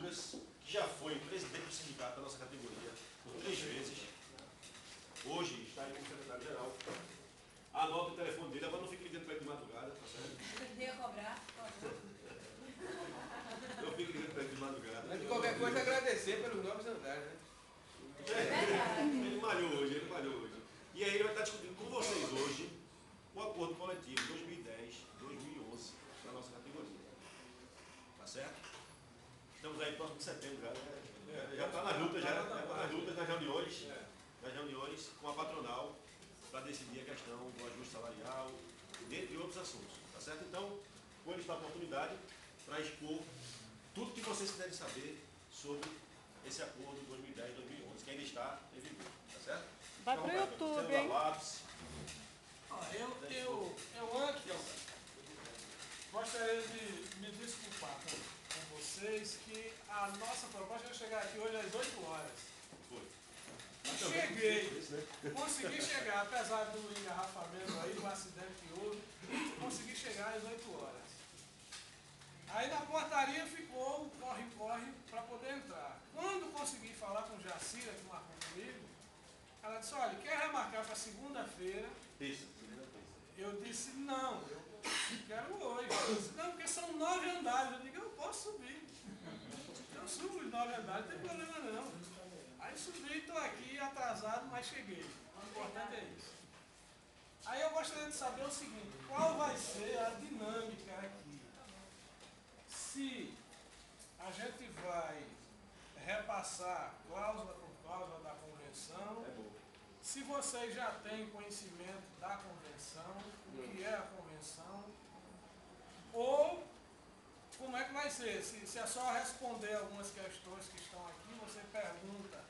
Lucas, que já foi presidente do sindicato da nossa categoria por 3 vezes. Hoje está aí como secretário-geral. Anota o telefone dele, agora não fique ligando para ele de madrugada, tá certo? Eu ia cobrar. Eu fico ligando para ele de madrugada. Mas de qualquer coisa, agradecer pelos novos andares, né? Ele malhou hoje, ele malhou hoje. E aí ele vai estar discutindo com vocês hoje o acordo coletivo 2010-2011 da nossa categoria. Tá certo? Estamos aí próximo de setembro, já está nas lutas, nas reuniões com a patronal para decidir a questão do ajuste salarial, dentre outros assuntos. Tá certo? Então, vou lhes dar a oportunidade para expor tudo que vocês quiserem saber sobre esse acordo 2010-2011, que ainda está em vigor. Tá certo? Vai pro YouTube, hein? Eu antes gostaria de me desculpar com vocês que a nossa proposta é chegar aqui hoje às 8 horas. Foi. Cheguei, consegui chegar, apesar do engarrafamento aí, do acidente que houve, consegui chegar às 8 horas. Aí na portaria ficou o corre-corre para poder entrar. Quando consegui falar com Jacira, que marcou comigo, ela disse, olha, quer remarcar para segunda-feira? Eu disse, não, eu quero hoje. Eu disse, não, porque são 9 andares. Eu digo, eu posso subir. Eu subo os 9 andares, não tem problema não. Aí subi, estou aqui atrasado, mas cheguei. O importante é isso. Aí eu gostaria de saber o seguinte, qual vai ser a dinâmica aqui? Se a gente vai repassar cláusula por cláusula da convenção, se vocês já têm conhecimento da convenção, o que é a convenção, ou como é que vai ser? Se é só responder algumas questões que estão aqui, você pergunta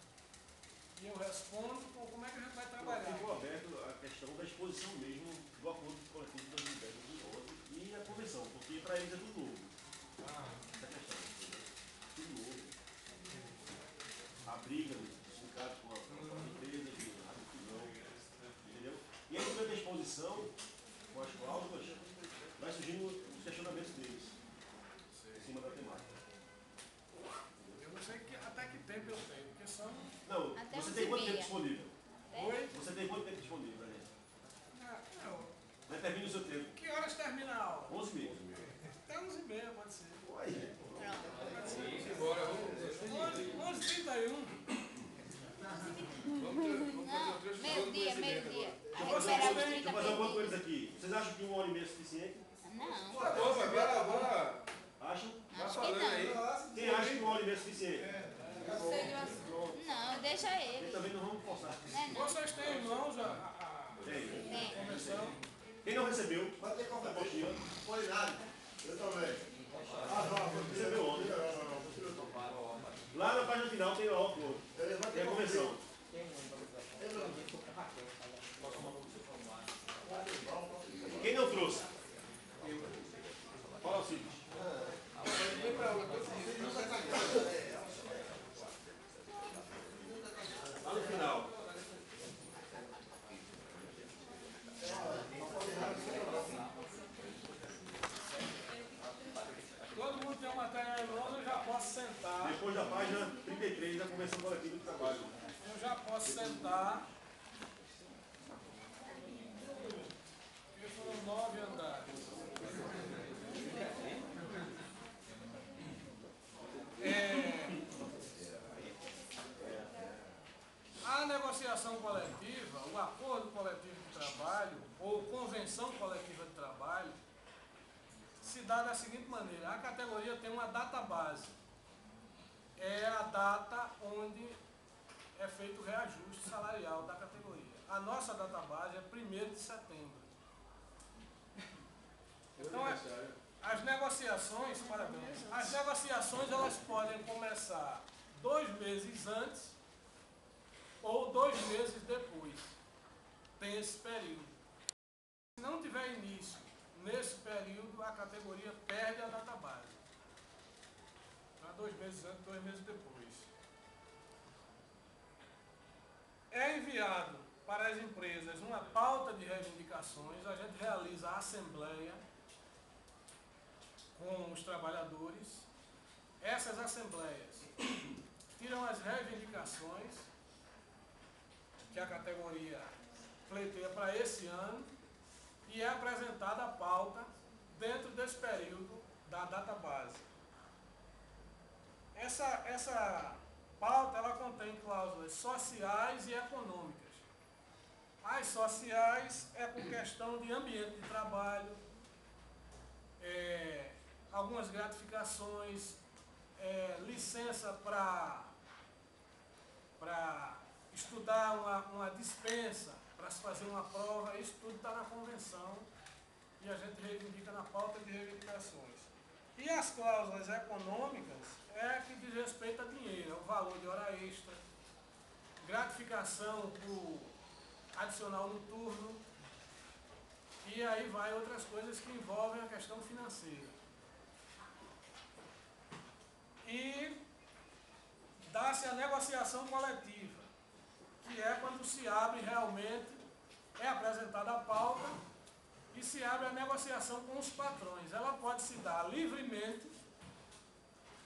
e eu respondo, ou como é que a gente vai trabalhar? Ficou aberto a questão da exposição mesmo do acordo coletivo de 2010 2011 e a convenção, porque para eles é tudo novo. Essa questão, tudo novo. A briga dos sindicatos com as empresas, a confusão, entendeu? E aí, durante a exposição, com as cláusulas, vai surgindo os questionamentos deles, em cima da temática. Eu não sei até que tempo eu tenho, porque são... Não, até você tem quanto tempo disponível? Oi? Você tem quanto tempo disponível pra gente? Não. Mas termina o seu tempo. Que horas termina a aula? 11h30. Até 11h30, pode ser. Uai. Pode ser. Sim, embora, vamos. 11h31. Meio-dia. Deixa eu fazer alguma coisa aqui. Vocês acham que 1h30 é suficiente? Não. Tá bom, agora. Acham? Acho que não. Quem acha que 1h30 é suficiente? Não, deixa E ele. também não vamos forçar. Vocês têm em mãos Tem. Tem. convenção? Quem não recebeu, Vai ter café apostila. Foi nada. Eu também. Recebeu ontem. Lá na página final tem o acordo. Tem a convenção. Quem não trouxe? Fala o seguinte. Lá no final. Todo mundo tem uma matéria em mãos, eu já posso sentar. Depois da página 33 da Convenção Coletiva de Trabalho. Eu já posso sentar. Porque foram 9 andares. A negociação coletiva, o acordo coletivo de trabalho, ou convenção coletiva de trabalho, se dá da seguinte maneira. A categoria tem uma data base. É a data onde é feito o reajuste salarial da categoria. A nossa data base é 1º de setembro. Então, as negociações, parabéns, as negociações elas podem começar 2 meses antes ou 2 meses depois. Tem esse período. Se não tiver início nesse período, a categoria perde a data base. Então, 2 meses antes, 2 meses depois. É enviado para as empresas uma pauta de reivindicações, a gente realiza a assembleia com os trabalhadores. Essas assembleias tiram as reivindicações que a categoria pleiteia para esse ano e é apresentada a pauta dentro desse período da data base. Essa pauta ela contém cláusulas sociais e econômicas. As sociais é com questão de ambiente de trabalho, algumas gratificações, licença para estudar uma dispensa, para se fazer uma prova, isso tudo está na convenção e a gente reivindica na pauta de reivindicações. E as cláusulas econômicas é que diz respeito a dinheiro, o valor de hora extra, gratificação por adicional noturno, e aí vai outras coisas que envolvem a questão financeira. E dá-se a negociação coletiva, que é quando se abre realmente, é apresentada a pauta e se abre a negociação com os patrões. Ela pode se dar livremente,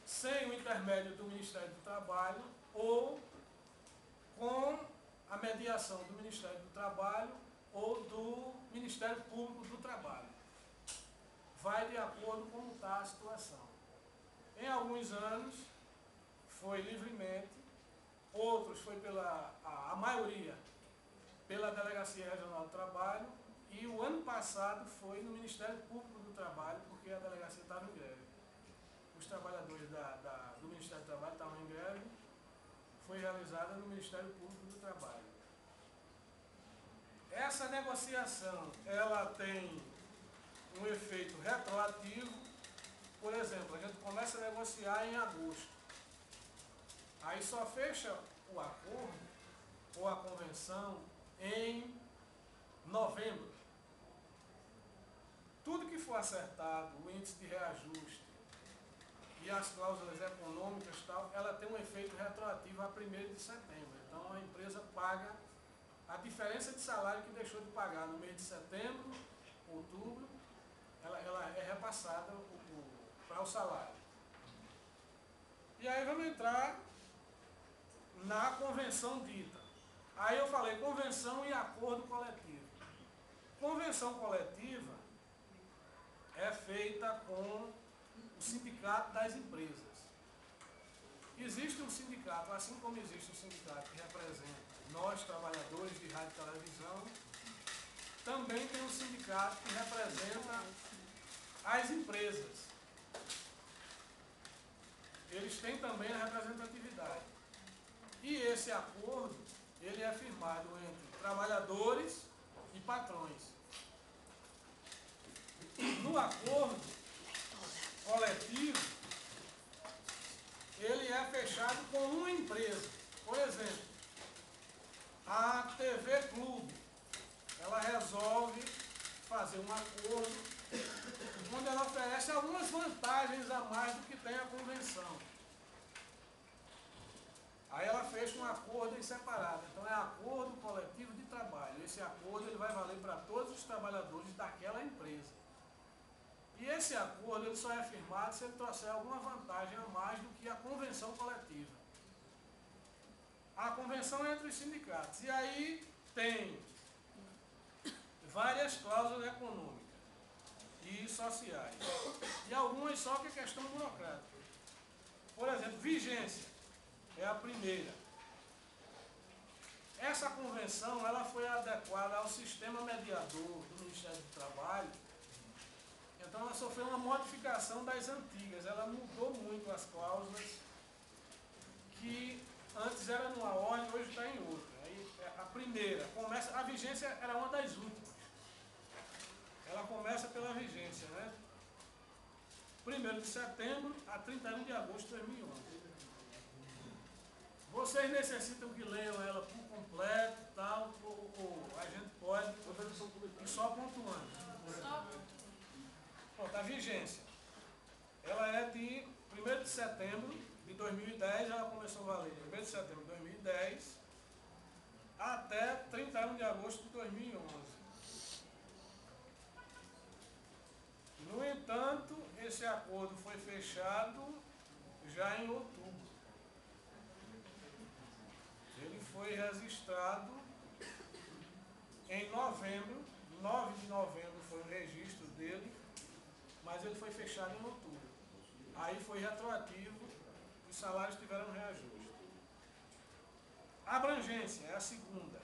sem o intermédio do Ministério do Trabalho, ou com a mediação do Ministério do Trabalho ou do Ministério Público do Trabalho. Vai de acordo com como está a situação. Em alguns anos foi livremente, outros foi a maioria pela Delegacia Regional do Trabalho, e o ano passado foi no Ministério Público do Trabalho, porque a delegacia estava em greve. Os trabalhadores do Ministério do Trabalho estavam em greve, foi realizada no Ministério Público do Trabalho. Essa negociação, ela tem um efeito retroativo. Por exemplo, a gente começa a negociar em agosto. Aí só fecha o acordo ou a convenção em novembro. Tudo que for acertado, o índice de reajuste e as cláusulas econômicas e tal, ela tem um efeito retroativo a 1º de setembro. Então a empresa paga a diferença de salário que deixou de pagar no mês de setembro, outubro, ela é repassada para o salário. E aí vamos entrar na convenção dita. Aí eu falei convenção e acordo coletivo. Convenção coletiva é feita com o sindicato das empresas. Existe um sindicato, assim como existe um sindicato que representa nós, trabalhadores de rádio e televisão, também tem um sindicato que representa as empresas. Eles têm também a representatividade. E esse acordo, ele é firmado entre trabalhadores e patrões. No acordo coletivo, ele é fechado com uma empresa. Por exemplo, a TV Clube, ela resolve fazer um acordo onde ela oferece algumas vantagens a mais do que tem a convenção. Aí ela fecha um acordo em separado. Então é acordo coletivo de trabalho. Esse acordo ele vai valer para todos os trabalhadores daquela empresa. E esse acordo ele só é firmado se ele trouxer alguma vantagem a mais do que a convenção coletiva. A convenção é entre os sindicatos. E aí tem várias cláusulas econômicas e sociais. E algumas só que é questão burocrática. Por exemplo, vigência é a primeira. Essa convenção ela foi adequada ao sistema mediador do Ministério do Trabalho. Então ela sofreu uma modificação das antigas. Ela mudou muito as cláusulas que antes era numa ordem, hoje está em outra. Aí, a primeira, a vigência era uma das últimas. Ela começa pela vigência, né? 1º de setembro a 31 de agosto de 2011. Vocês necessitam que leiam ela por completo, tal, ou a gente pode ir só pontuando. Pronto, a vigência. Ela é de 1º de setembro de 2010, ela começou a valer de 1º de setembro de 2010 até 31 de agosto de 2011. No entanto, esse acordo foi fechado já em outubro. Ele foi registrado em novembro, 9 de novembro foi o registro dele, mas ele foi fechado em outubro. Aí foi retroativo, os salários tiveram reajuste. A abrangência é a segunda.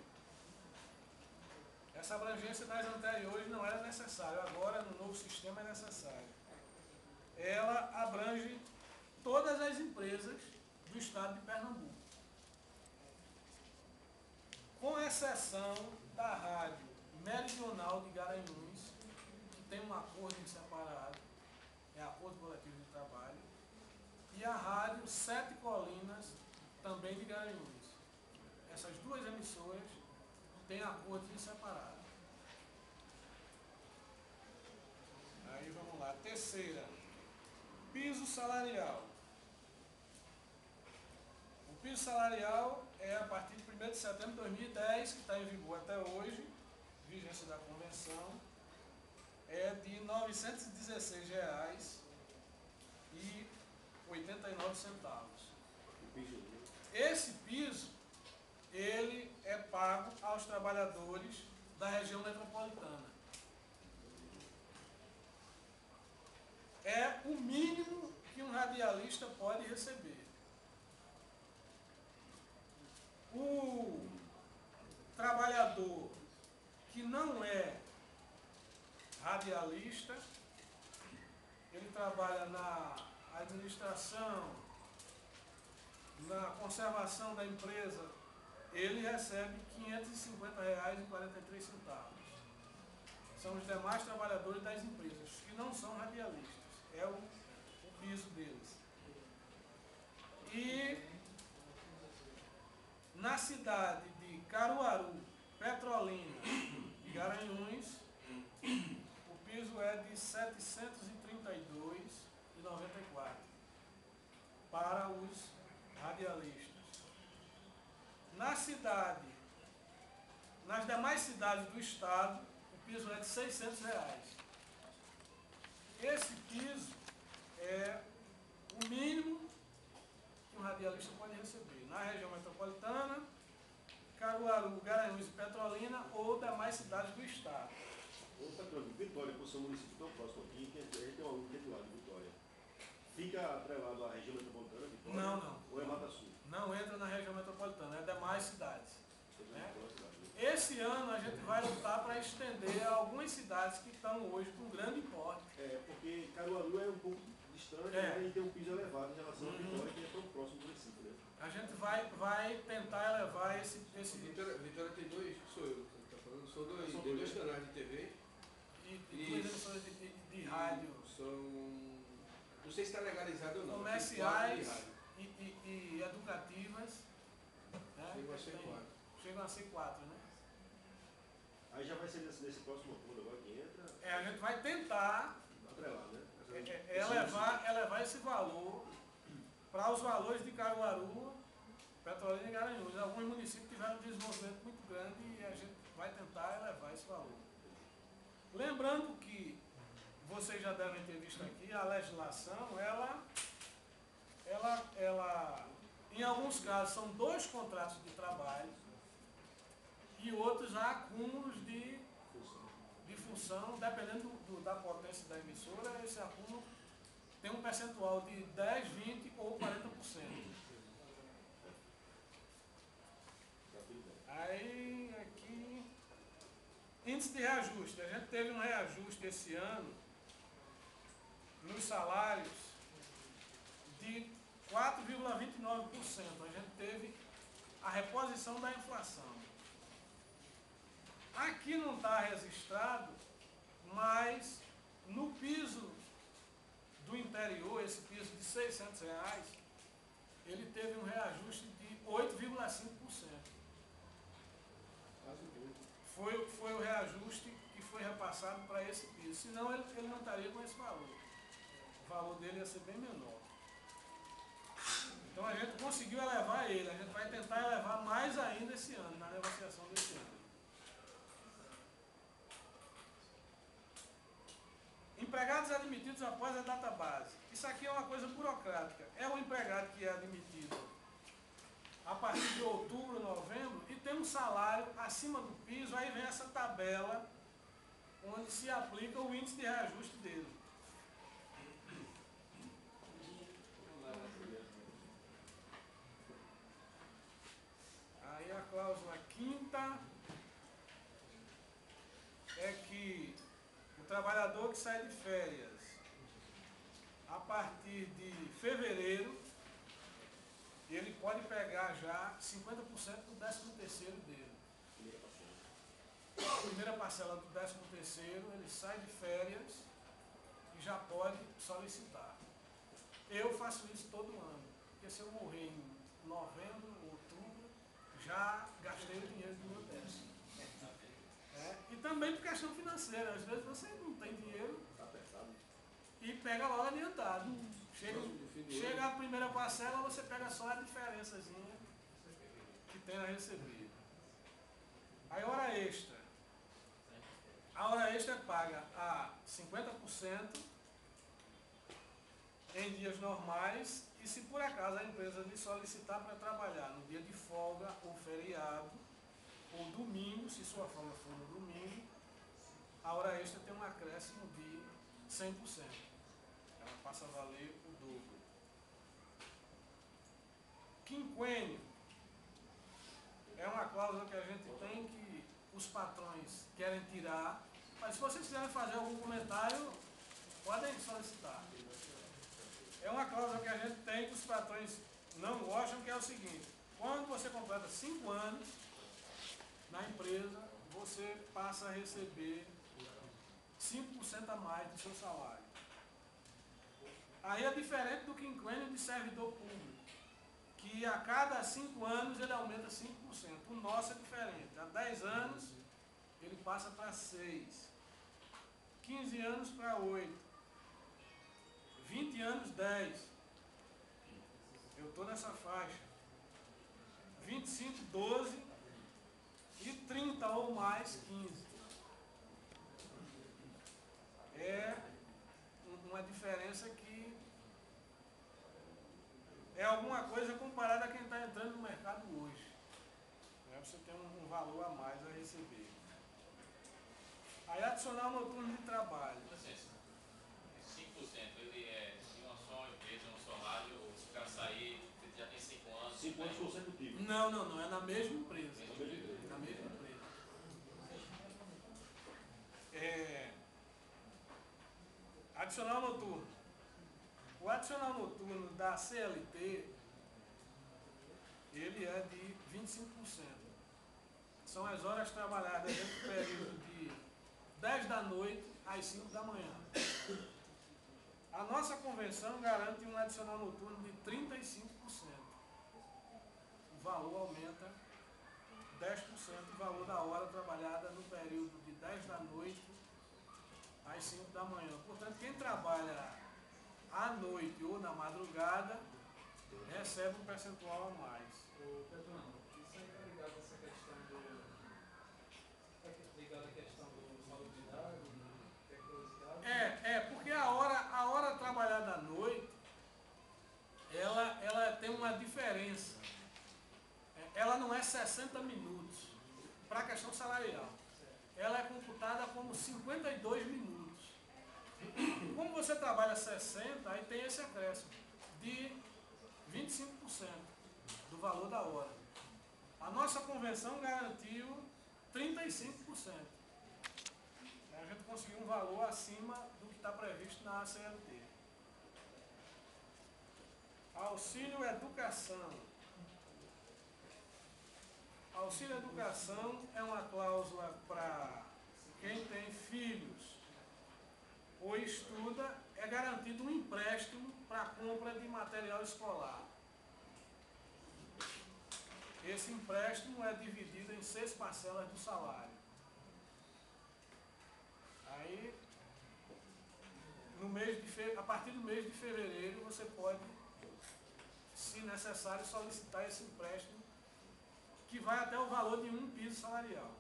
Essa abrangência das anteriores não era necessária, agora no novo sistema é necessário. Ela abrange todas as empresas do estado de Pernambuco, com exceção da Rádio Meridional de Garanhuns, que tem um acordo em separado, é acordo coletivo de trabalho, e a Rádio Sete Colinas, também de Garanhuns. Essas duas emissoras têm acordos em separado. Aí vamos lá. Terceira, piso salarial. O piso salarial é a partir de 1º de setembro de 2010, que está em vigor até hoje, vigência da convenção, é de R$ 916,89. Esse piso, ele é pago aos trabalhadores da região metropolitana. É o mínimo que um radialista pode receber. O trabalhador que não é radialista, ele trabalha na administração, na conservação da empresa, ele recebe R$ 550,43. São os demais trabalhadores das empresas, que não são radialistas. É o piso deles. E na cidade de Caruaru, Petrolina e Garanhuns, o piso é de R$ 732,94 para os radialistas. Nas demais cidades do estado, o piso é de R$ 600. Esse piso é o mínimo que um radialista pode receber na região metropolitana, Caruaru, Garanhuns e Petrolina ou demais cidades do estado. Ô, Petrônio, Vitória, por ser um município tão próximo aqui, que a gente tem um aluno que é do lado de Vitória. Fica atrelado à região metropolitana de Vitória? Não. Ou é Mata Sul? Não entra na região metropolitana, é demais cidades. Né? Cidade. Esse ano a gente vai lutar para estender a algumas cidades que estão hoje com grande porte. É, porque Caruaru é um pouco distante, né, e tem um piso elevado em relação a Vitória, que é tão próximo do município, né? A gente vai tentar elevar esse... Vitória tem dois, sou eu que estou falando, são dois canais de TV. E duas emissoras de rádio. São, não sei se está legalizado ou não. Comerciais e educativas. Né? Chegam a ser 4. Né? Aí já vai ser nesse próximo acordo agora que entra. A gente vai tentar atrelar, né? elevar esse valor para os valores de Caruaru, Petrolina e Garanhuns. Alguns municípios tiveram um desenvolvimento muito grande e a gente vai tentar elevar esse valor. Lembrando que vocês já devem ter visto aqui, a legislação, ela em alguns casos são 2 contratos de trabalho e outros há acúmulos de função, dependendo da potência da emissora, esse acúmulo tem um percentual de 10, 20 ou 40%. Aí, aqui, índice de reajuste. A gente teve um reajuste esse ano nos salários de 4,29%. A gente teve a reposição da inflação. Aqui não está registrado, mas no piso do interior, esse piso de R$ 600, ele teve um reajuste de 8,5%. Foi o reajuste que foi repassado para esse piso, senão ele não estaria com esse valor. O valor dele ia ser bem menor. Então a gente conseguiu elevar ele, a gente vai tentar elevar mais ainda esse ano, na negociação desse ano. Empregados admitidos após a data base. Isso aqui é uma coisa burocrática. É o empregado salário acima do piso, aí vem essa tabela onde se aplica o índice de reajuste dele. Aí a cláusula quinta é que o trabalhador que sai de férias a partir de fevereiro, ele pode pegar já 50% do 13º dele. A primeira parcela do 13º, ele sai de férias e já pode solicitar. Eu faço isso todo ano, porque se eu morrer em novembro, outubro, já gastei o dinheiro do meu 10º. E também por questão financeira, às vezes você não tem dinheiro e pega logo adiantado. Chega a primeira parcela, você pega só a diferençazinha que tem a receber. Aí hora extra. A hora extra é paga a 50% em dias normais e se por acaso a empresa lhe solicitar para trabalhar no dia de folga ou feriado ou domingo, se sua folga for no domingo, a hora extra tem um acréscimo de 100%. Ela passa a valer o dobro. Quinquênio é uma cláusula que a gente tem que os patrões querem tirar, mas se vocês quiserem fazer algum comentário, podem solicitar. É uma cláusula que a gente tem que os patrões não gostam, que é o seguinte: quando você completa 5 anos na empresa, você passa a receber 5% a mais do seu salário. Aí é diferente do quinquênio de servidor público, que a cada 5 anos ele aumenta 5%. O nosso é diferente. Há 10 anos ele passa para 6. 15 anos para 8. 20 anos, 10. Eu estou nessa faixa. 25, 12. E 30 ou mais, 15. É uma diferença que é alguma coisa comparada a quem está entrando no mercado hoje. Você tem um valor a mais a receber. Aí adicional noturno de trabalho. Licença. 5% ele é de uma só empresa, um salário, ou se o cara sair, ele já tem 5 anos. 5 anos consecutivos. Não, é na mesma empresa. Na mesma empresa. Adicional noturno. O adicional noturno da CLT, ele é de 25%. São as horas trabalhadas dentro do período de 10 da noite às 5 da manhã. A nossa convenção garante um adicional noturno de 35%. O valor aumenta 10% o valor da hora trabalhada no período de 10 da noite às 5 da manhã. Portanto, quem trabalha à noite ou na madrugada recebe um percentual a mais. Pedro, isso aí está ligado a essa questão do... Está ligado à questão do salubridade, periculosidade? Porque a hora trabalhada à noite, ela tem uma diferença. Ela não é 60 minutos para a questão salarial. Ela é computada como 52 minutos. Como você trabalha 60, aí tem esse acréscimo de 25% do valor da hora. A nossa convenção garantiu 35%. A gente conseguiu um valor acima do que está previsto na ACLT. Auxílio educação. Auxílio educação é uma cláusula para quem tem filhos ou estuda, é garantido um empréstimo para a compra de material escolar. Esse empréstimo é dividido em 6 parcelas do salário. Aí, a partir do mês de fevereiro, você pode, se necessário, solicitar esse empréstimo, que vai até o valor de 1 piso salarial,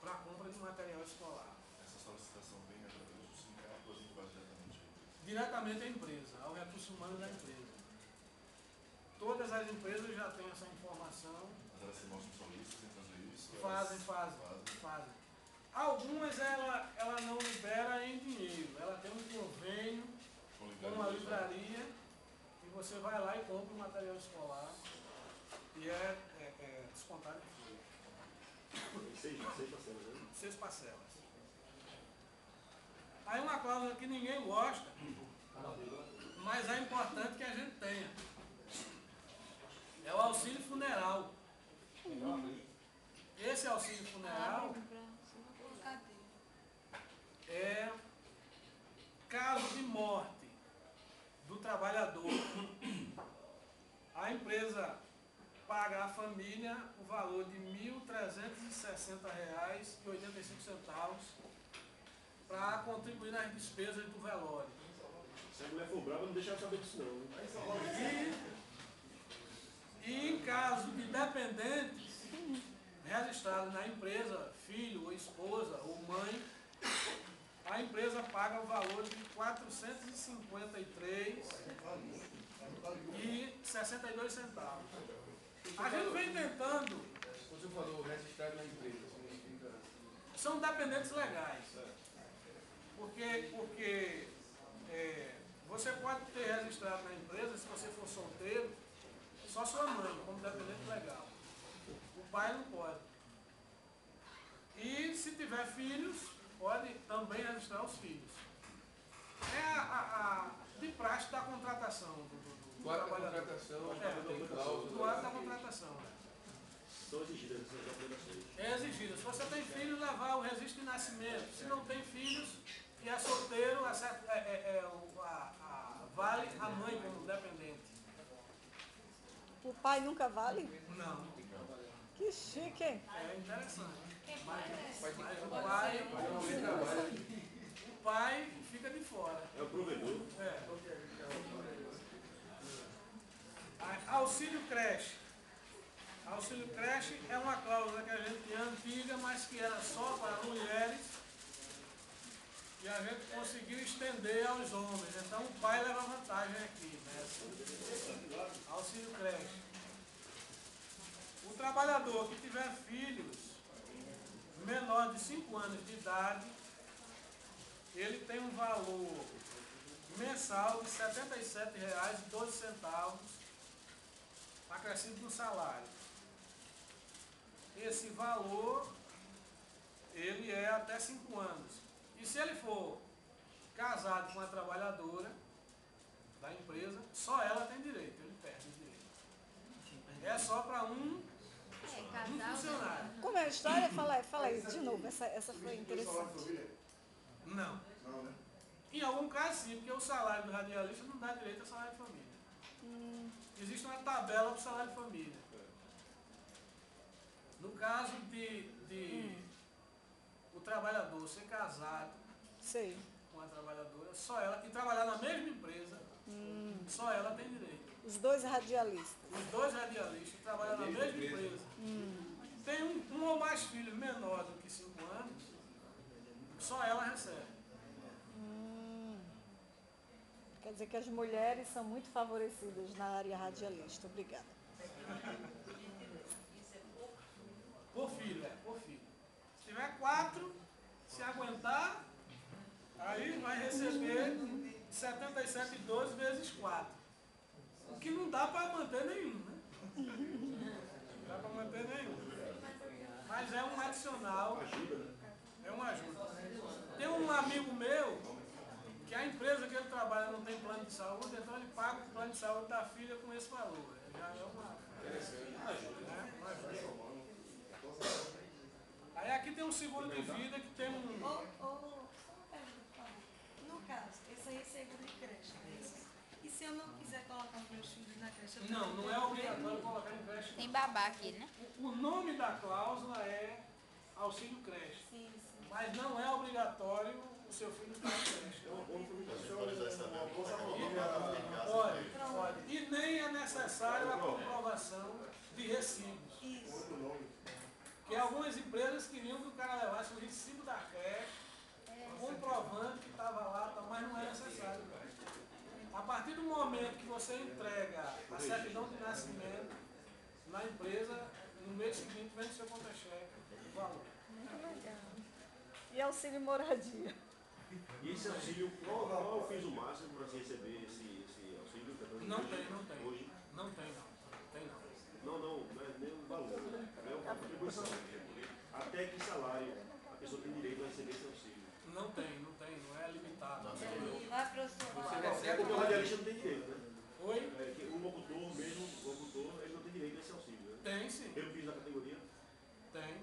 para a compra de material escolar. Essa solicitação vem através do sindicato ou a gente vai diretamente? Diretamente à empresa, ao recurso humano da empresa. Todas as das empresas já têm essa informação. Mas elas se mostram solistas em fazer isso? Fazem. Algumas ela não libera em dinheiro, ela tem um convênio com uma livraria e você vai lá e compra o material escolar e é descontado em folha. 6 parcelas, né? 6 parcelas. Aí uma cláusula que ninguém gosta, mas é importante que a gente tenha. É o auxílio funeral. Esse auxílio funeral é caso de morte do trabalhador. A empresa paga à família o valor de R$ 1.360,85 para contribuir nas despesas do velório. Se a mulher for brava, não deixa ela saber disso não. E em caso de dependentes registrados na empresa, filho ou esposa ou mãe, a empresa paga o valor de R$ 453,62. A gente vem tentando. Você falou registrado na empresa, significa. São dependentes legais. Porque você pode ter registrado na empresa, se você for solteiro, só sua mãe, como dependente legal. O pai não pode. E se tiver filhos, pode também registrar os filhos. É de praxe da contratação do trabalhador. Do ato da contratação. São exigidas essas obrigações. É exigido. Se você tem filhos, levar o registro de nascimento. Se não tem filhos e é solteiro, vale a mãe como dependente. O pai nunca vale? Não. Que chique, hein? É interessante. Mas o pai fica de fora. É o provedor. Auxílio creche. Auxílio creche é uma cláusula que a gente tinha antiga, mas que era só para mulheres. E a gente conseguiu estender aos homens. Então o pai leva vantagem aqui, né? Auxílio creche. O trabalhador que tiver filhos menor de 5 anos de idade, ele tem um valor mensal de R$ 77,12 acrescido no salário. Esse valor, ele é até 5 anos. E se ele for casado com uma trabalhadora da empresa, só ela tem direito, ele perde o direito. É só para um funcionário. Como é a história? Fala aí de novo, essa foi interessante. Não. Não, né? Em algum caso sim, porque o salário do radialista não dá direito ao salário de família. Existe uma tabela para o salário de família. No caso de o trabalhador ser casado Sei. com a trabalhadora, só ela, e trabalhar na mesma empresa, só ela tem direito. Os dois radialistas. Os 2 radialistas que trabalham na mesma empresa, tem um ou mais filhos menor do que 5 anos, só ela recebe. Quer dizer que as mulheres são muito favorecidas na área radialista. Obrigada. Por filho, por filho. Se tiver 4, se aguentar, aí vai receber R$ 77,12 vezes 4. O que não dá para manter nenhum, né? Não dá para manter nenhum. Mas é um adicional, é uma ajuda. Tem um amigo meu, que a empresa que ele trabalha não tem plano de saúde, então ele paga o plano de saúde da filha com esse valor. Já é uma ajuda, né? Uma ajuda. Aí aqui tem um seguro de vida que tem um... No caso, esse aí é seguro de creche, é isso? E se eu não quiser colocar os meus filhos na creche? Não é obrigatório colocar em creche. Tem babá aqui, né? O nome da cláusula é auxílio creche. Sim. Mas não é obrigatório o seu filho estar em creche. Atualizar essa tabela. Pode. E nem é necessário a comprovação de recibos. Isso. Porque algumas empresas queriam que o cara levasse o recibo da creche, comprovando que estava lá, mas não é necessário. A partir do momento que você entrega a certidão de nascimento na empresa, no mês seguinte vem no seu contra-cheque o valor. Muito legal. E auxílio moradia? E esse auxílio, qual é o piso máximo para se receber esse auxílio? Não tem. Hoje? Não tem, não. Tem não. Não é nem o valor, é uma contribuição. Até que salário a pessoa tem direito a receber esse auxílio? Não é limitado. Vai, professor. Porque o radialista não tem direito, né? Oi? O locutor mesmo, ele não tem direito a esse auxílio, né? Tem sim. Pelo piso da categoria? Tem.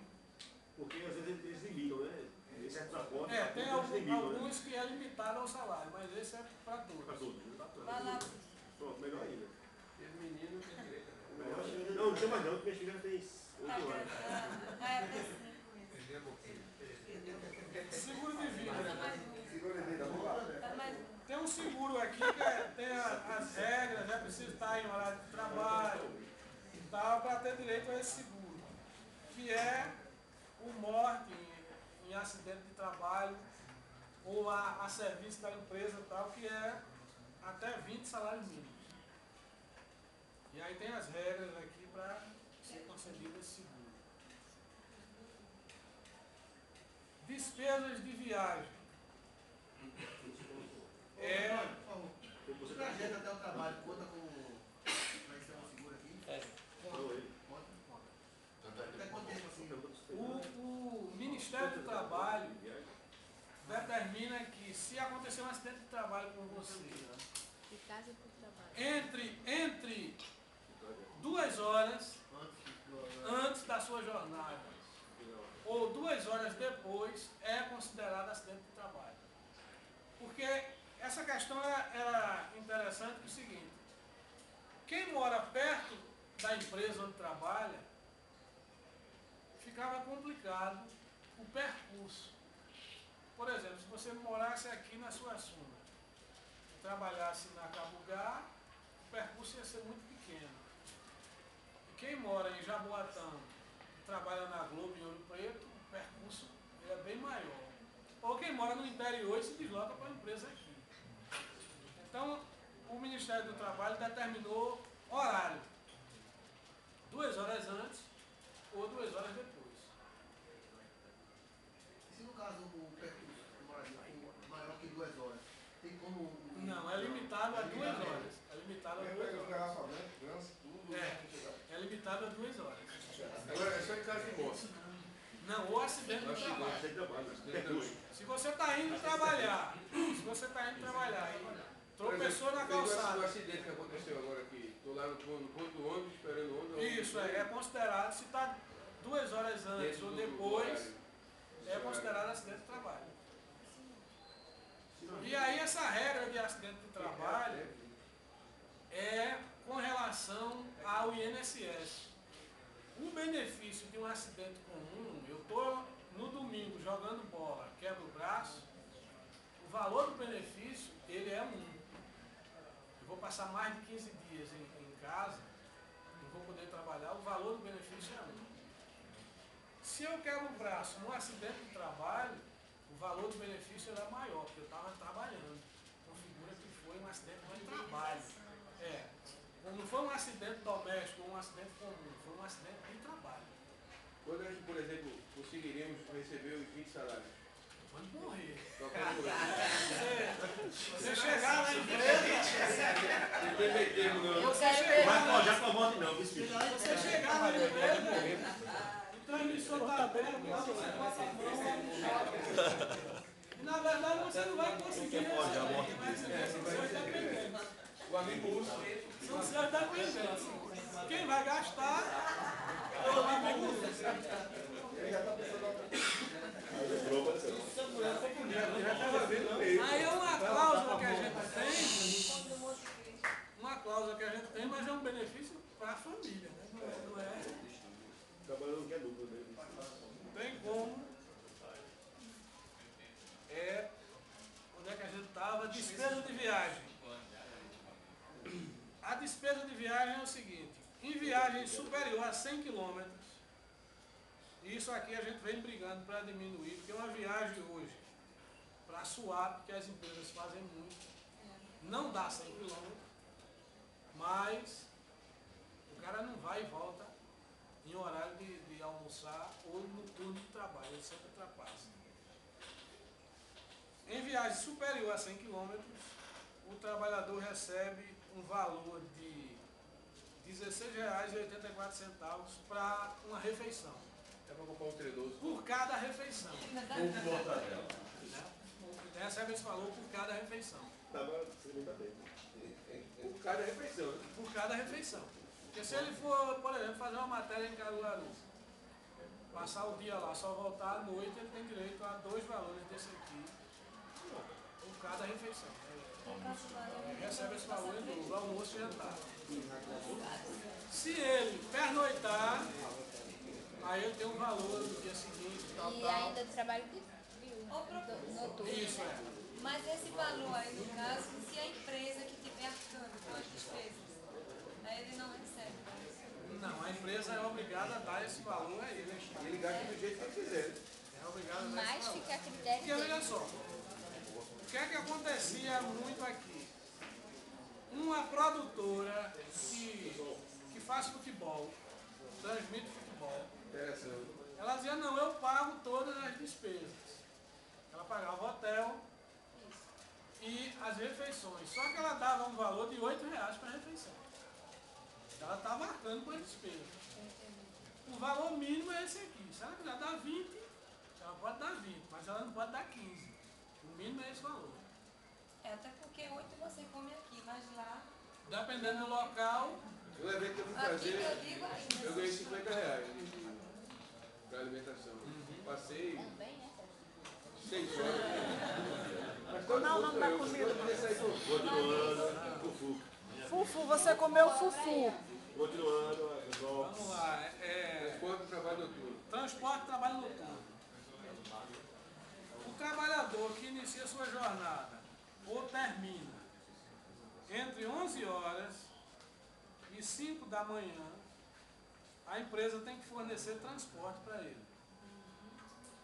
Porque às vezes eles limitam, né? Em certos acordos, Tem eles limitam, alguns que é limitado ao salário, mas esse é para todos. Para todos, né? Vai lá. Pronto, melhor ainda. Esse menino tem direito a Não tem mais não, porque minha filha já tem 8 anos. Seguro de vida. Segura de vida, vamos lá. Tem um seguro aqui que tem as regras, precisa estar em horário de trabalho e tal, para ter direito a esse seguro, que é o morte em acidente de trabalho ou a serviço da empresa tal, que é até 20 salários mínimos. E aí tem as regras aqui para ser concedido esse seguro. Despesas de viagem. O trajeto até o trabalho conta com. Vai ser um seguro aqui? Não, ele. Até quanto tempo assim? O Ministério do Trabalho determina que se acontecer um acidente de trabalho com você, entre 2 horas antes da sua jornada ou 2 horas depois, é considerado acidente de trabalho. Porque essa questão era interessante porque é o seguinte: quem mora perto da empresa onde trabalha, ficava complicado o percurso. Por exemplo, se você morasse aqui na Suassuna, trabalhasse na Cabugá, o percurso ia ser muito pequeno. E quem mora em Jaboatão, trabalha na Globo em Ouro Preto, o percurso é bem maior. Ou quem mora no interior e se desloca para a empresa aqui. Então, o Ministério do Trabalho determinou horário. 2 horas antes ou 2 horas depois. E se no caso o percurso de moradia for maior que 2 horas, tem como. Não, é limitado a 2 horas. É limitado a 2 horas. É limitado a 2 horas. Agora é só em caso de morte. Não, ou acidente de trabalho. Se você está indo trabalhar, e tropeçou na calçada. O acidente que aconteceu agora aqui, estou lá no ponto do ônibus, esperando o ônibus. Isso, é considerado, se está 2 horas antes ou depois, é considerado acidente de trabalho. E aí essa regra de acidente de trabalho é com relação ao INSS. O benefício de um acidente comum, eu estou no domingo jogando bola, quebro o braço, o valor do benefício, ele é 1. Eu vou passar mais de 15 dias em casa, não vou poder trabalhar, o valor do benefício é 1. Se eu quebro o braço num acidente de trabalho, o valor do benefício era maior, porque eu estava trabalhando. Configura que foi um acidente de trabalho. Não foi um acidente doméstico ou um acidente comum, foi um acidente de trabalho. Quando a gente, por exemplo, conseguiríamos receber os 20 salários? Quando morrer. Só quando morrer. Você chegar na empresa. Não tem meio termo, não. Você chegar Vai já com a morte não, viu, filho? Você chegar na empresa, o transmissor está aberto, lá você passa a mão lá no chão. E na verdade você não vai conseguir receber, mas são seus dependentes. O amigo Urso. São seus dependentes. Quem vai gastar é o amigo Urso. Ele já está pensando Aí é uma cláusula que a gente tem, mas é um benefício para a família, né? Não é. Trabalhando que é duplo, né? Não tem como. Onde é que a gente estava? Despesa de viagem. A despesa de viagem é o seguinte: em viagem superior a 100 km, isso aqui a gente vem brigando para diminuir, porque uma viagem hoje, para suar, porque as empresas fazem muito, não dá 100 km, mas o cara não vai e volta em horário de almoçar ou no turno de trabalho, ele sempre ultrapassa. Em viagem superior a 100 km, o trabalhador recebe um valor de R$ 16,84 para uma refeição. É para comprar um treinoso. Por cada refeição. Ou mortadela. Recebe esse valor por cada refeição. Você não tá bem. Por cada refeição, né? Por cada refeição. Porque se ele for, por exemplo, fazer uma matéria em Caruaru, passar o dia lá, só voltar à noite, ele tem direito a 2 valores desse aqui por cada refeição. Ele recebe esse valor em dobro, almoço e jantar. Se ele pernoitar, aí ele tem um valor no dia seguinte, tal, E tal. ainda trabalho de noturno. Isso é. Mas esse valor aí, no caso, se a empresa que estiver arcando com as despesas, aí ele não recebe. Não, a empresa é obrigada a dar esse valor a ele. E ele gasta do jeito que ele quiser. É obrigado a dar Mas esse valor. fica a critério Porque dele. olha só, o que é que acontecia muito aqui? Uma produtora que faz futebol, transmite futebol, Interessante. ela dizia, não, eu pago todas as despesas. Ela pagava o hotel e as refeições. Só que ela dava um valor de R$ 8 para a refeição. Ela está marcando com as despesas. O valor mínimo é esse aqui. Se ela quiser dar 20, ela pode dar 20, mas ela não pode dar 15. O mínimo é esse valor. É, até porque 8 você come aqui, mas lá... Dependendo do local, No evento que eu fui Aqui que fazer, eu digo ainda. eu ganhei R$ 50 para alimentação. Passei Também, né? 6 horas. Mas todo Não, mundo não dá ganhou, comida, todo dia saiu com Continuando, Fufu. Fufu, você comeu fufu. Continuando, pessoal. vamos lá. transporte do trabalho noturno. Transporte e trabalho noturno. O trabalhador que inicia sua jornada ou termina entre 11 horas e 5 da manhã, a empresa tem que fornecer transporte para ele.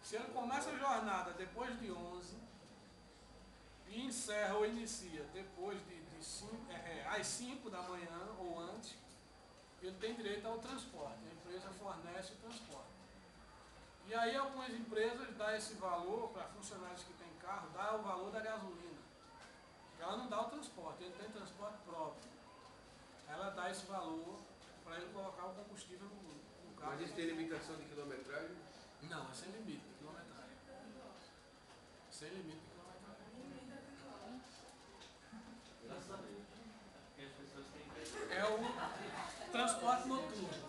Se ele começa a jornada depois de 11 e encerra ou inicia depois às 5 da manhã ou antes, ele tem direito ao transporte. A empresa fornece o transporte. E aí algumas empresas dão esse valor para funcionários que têm carro, dá o valor da gasolina. Ela não dá o transporte, ele tem transporte próprio. Ela dá esse valor para ele colocar o combustível no carro. Mas isso tem limitação de quilometragem? Não, é sem limite de quilometragem. Sem limite de quilometragem. É o transporte noturno.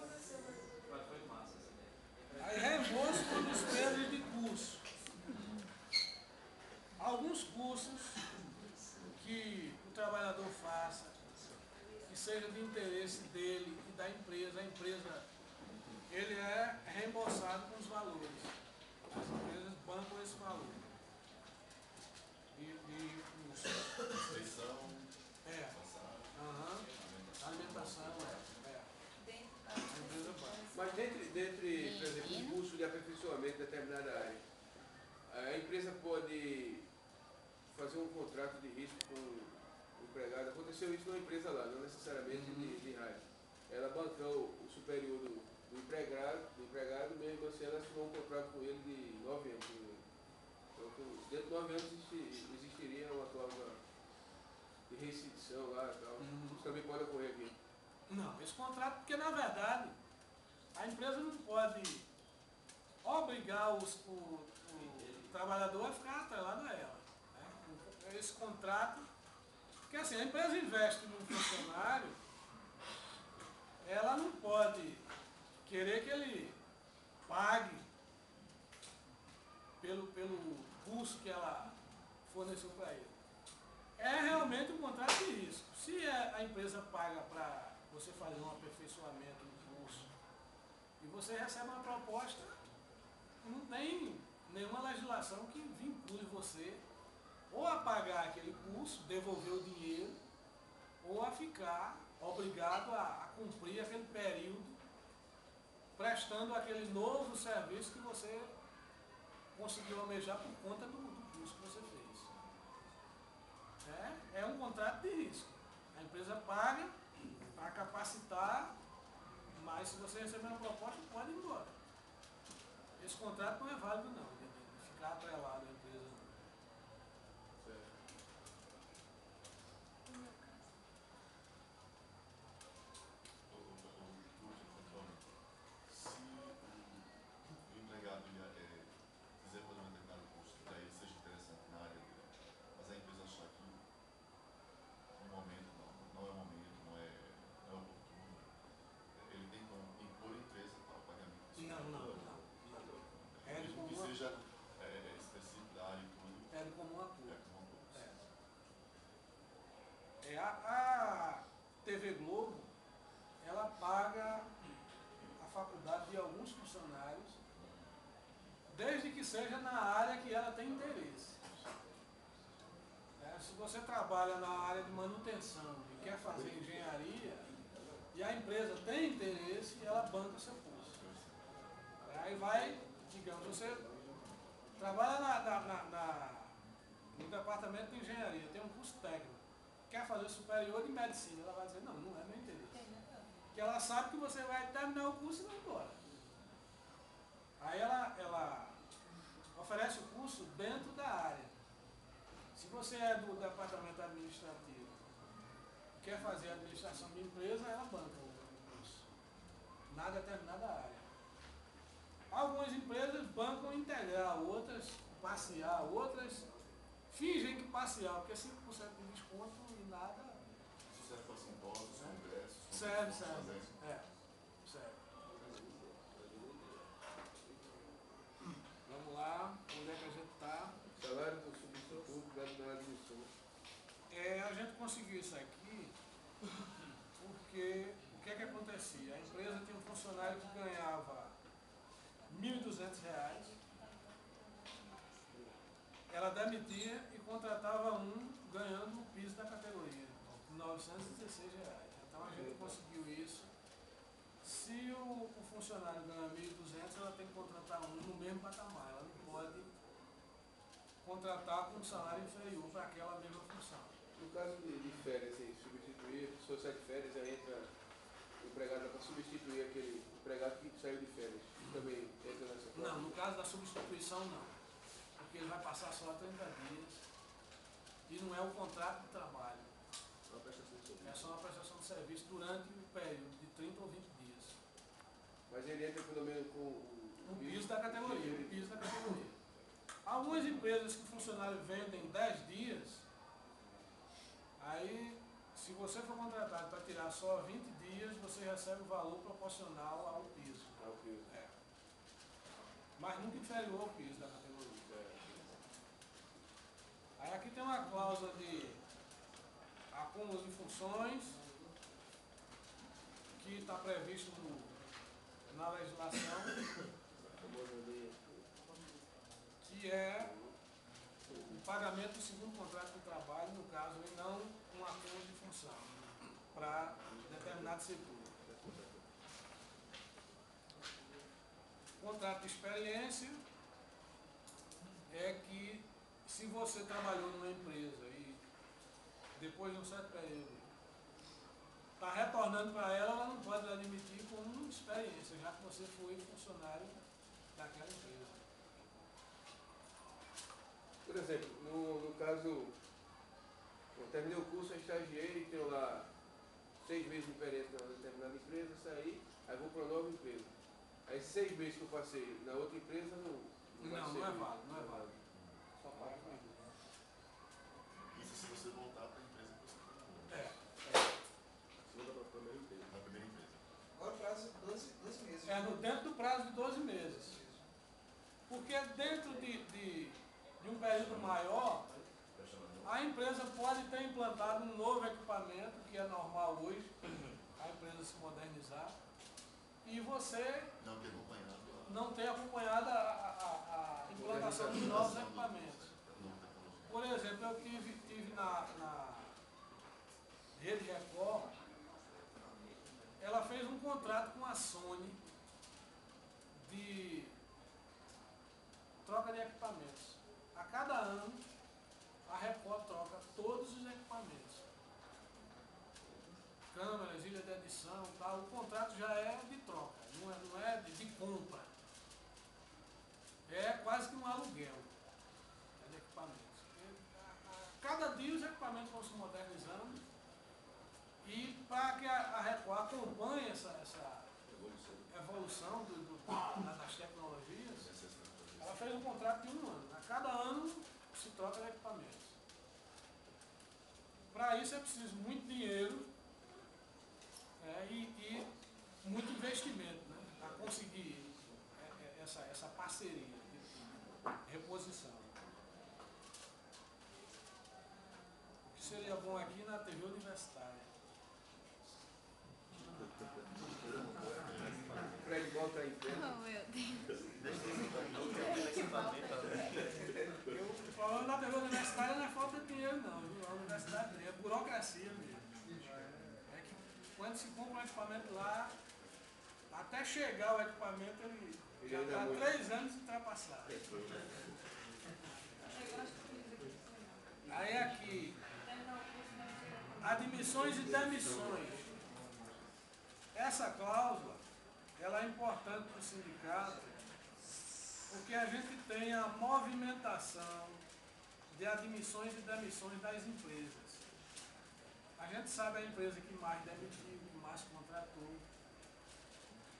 Aí reembolso por despesas de curso. Alguns cursos que o trabalhador faça, que seja de interesse dele e da empresa, a empresa, ele é reembolsado com os valores. As empresas bancam esse valor. De curso. Refeição, É. Aham. Alimentação, Dentro A empresa banca. Mas dentre, por exemplo, um curso de aperfeiçoamento em determinada área, a empresa pode fazer um contrato de risco com o empregado. Aconteceu isso numa empresa lá, não necessariamente de rádio. Ela bancou o superior do empregado, mesmo assim ela assinou um contrato com ele de 9 anos. Então, dentro de 9 anos existiria uma cláusula de rescisão lá e tal. Isso também pode ocorrer aqui. Não, esse contrato, porque na verdade a empresa não pode obrigar o trabalhador a ficar atrelado a ela. Né? Esse contrato, porque assim, a empresa investe num funcionário, ela não pode querer que ele pague pelo curso que ela forneceu para ele. É realmente um contrato de risco. Se a empresa paga para você fazer um aperfeiçoamento no curso e você recebe uma proposta, não tem nenhuma legislação que vincule você ou a pagar aquele curso, devolver o dinheiro, ou a ficar obrigado a cumprir aquele período prestando aquele novo serviço que você conseguiu almejar por conta do curso que você fez. É um contrato de risco. A empresa paga para capacitar, mas se você receber uma proposta, pode ir embora. Esse contrato não é válido não, de ficar atrelado à empresa não. Se o empregado quiser fazer um determinado curso que para ele seja interessante na área dele, mas a empresa achar que no momento não é o momento, não é oportuno, ele tem como impor a empresa para o pagamento disso. Não. Mesmo que seja específico da área e tudo. É de comum acordo. É A TV Globo, ela paga a faculdade de alguns funcionários, desde que seja na área que ela tem interesse. Se você trabalha na área de manutenção e quer fazer engenharia, e a empresa tem interesse, ela banca seu curso. Aí vai, digamos, você trabalha no departamento de engenharia, tem um curso técnico, quer fazer superior de medicina, ela vai dizer, não é meu interesse. Porque ela sabe que você vai terminar o curso e vai embora. Aí ela oferece o curso dentro da área. Se você é do departamento administrativo, quer fazer administração de empresa, ela banca o curso na determinada área. Algumas empresas bancam integral, outras parcial, outras fingem que parcial, porque 5% de desconto e nada. Isso serve para simpósios, congressos? Serve. Serve. Vamos lá, onde é que a gente está? Salário do substituto dado na admissão. A gente conseguiu isso aqui porque o que é que acontecia? A empresa tinha um funcionário que ganhava R$ 1.200, ela demitia e contratava um ganhando o piso da categoria, R$ 916. Então a gente conseguiu isso. Se o funcionário ganha 1.200, ela tem que contratar um no mesmo patamar, ela não pode contratar com um salário inferior para aquela mesma função. No caso de férias, assim, substituir, a pessoa sai de férias, aí entra o empregado para substituir aquele empregado que saiu de férias. Também entra nessa forma? Não, no caso da substituição não. Porque ele vai passar só 30 dias e não é um contrato de trabalho. É só uma prestação de serviço durante o período de 30 ou 20 dias. Mas ele entra pelo menos com o piso da categoria. Algumas empresas que o funcionário vende em 10 dias, aí se você for contratado para tirar só 20 dias, você recebe o valor proporcional ao piso. Mas nunca inferior ao piso da categoria. Aí aqui tem uma cláusula de acúmulo de funções que está previsto na legislação, que é o pagamento do segundo contrato de trabalho, no caso, e não um acúmulo de função para determinado setor. Contrato de experiência é que se você trabalhou numa empresa e depois de um certo período está retornando para ela, ela não pode admitir como experiência, já que você foi funcionário daquela empresa. Por exemplo, no caso, eu terminei o curso, eu estagiei, tenho lá 6 meses de experiência na determinada empresa, saí, aí vou para uma nova empresa. Aí 6 meses que eu passei na outra empresa não é válido. Só paga mais. Isso se você voltar para a empresa que você foi. Se voltar para a primeira empresa. Na primeira empresa. Agora o prazo é 12 meses. Dentro do prazo de 12 meses. Porque dentro de um período maior, a empresa pode ter implantado um novo equipamento, que é normal hoje, a empresa se modernizar, e você não ter acompanhado a implantação de novos equipamentos. Por exemplo, eu tive na Rede Record, ela fez um contrato com a Sony de troca de equipamentos. A cada ano, a Record troca todos os expedição e tal, o contrato já é de troca, não é de compra. É quase que um aluguel de equipamentos. Cada dia os equipamentos vão se modernizando e para que a Record acompanhe essa evolução das tecnologias, ela fez um contrato de 1 ano. A cada ano se troca de equipamentos. Para isso é preciso muito dinheiro e muito investimento, né, para conseguir essa parceria de reposição. O que seria bom aqui na TV universitária. O Fred volta aí. Oh, meu Deus. O problema da TV universitária não é falta de dinheiro, não. A universidade é burocracia mesmo. É que quando se compra um equipamento lá, até chegar o equipamento, ele já está 3 anos ultrapassado. Aí aqui, admissões e demissões. Essa cláusula, ela é importante para o sindicato, porque a gente tem a movimentação de admissões e demissões das empresas. A gente sabe a empresa que mais demitiu, que mais contratou,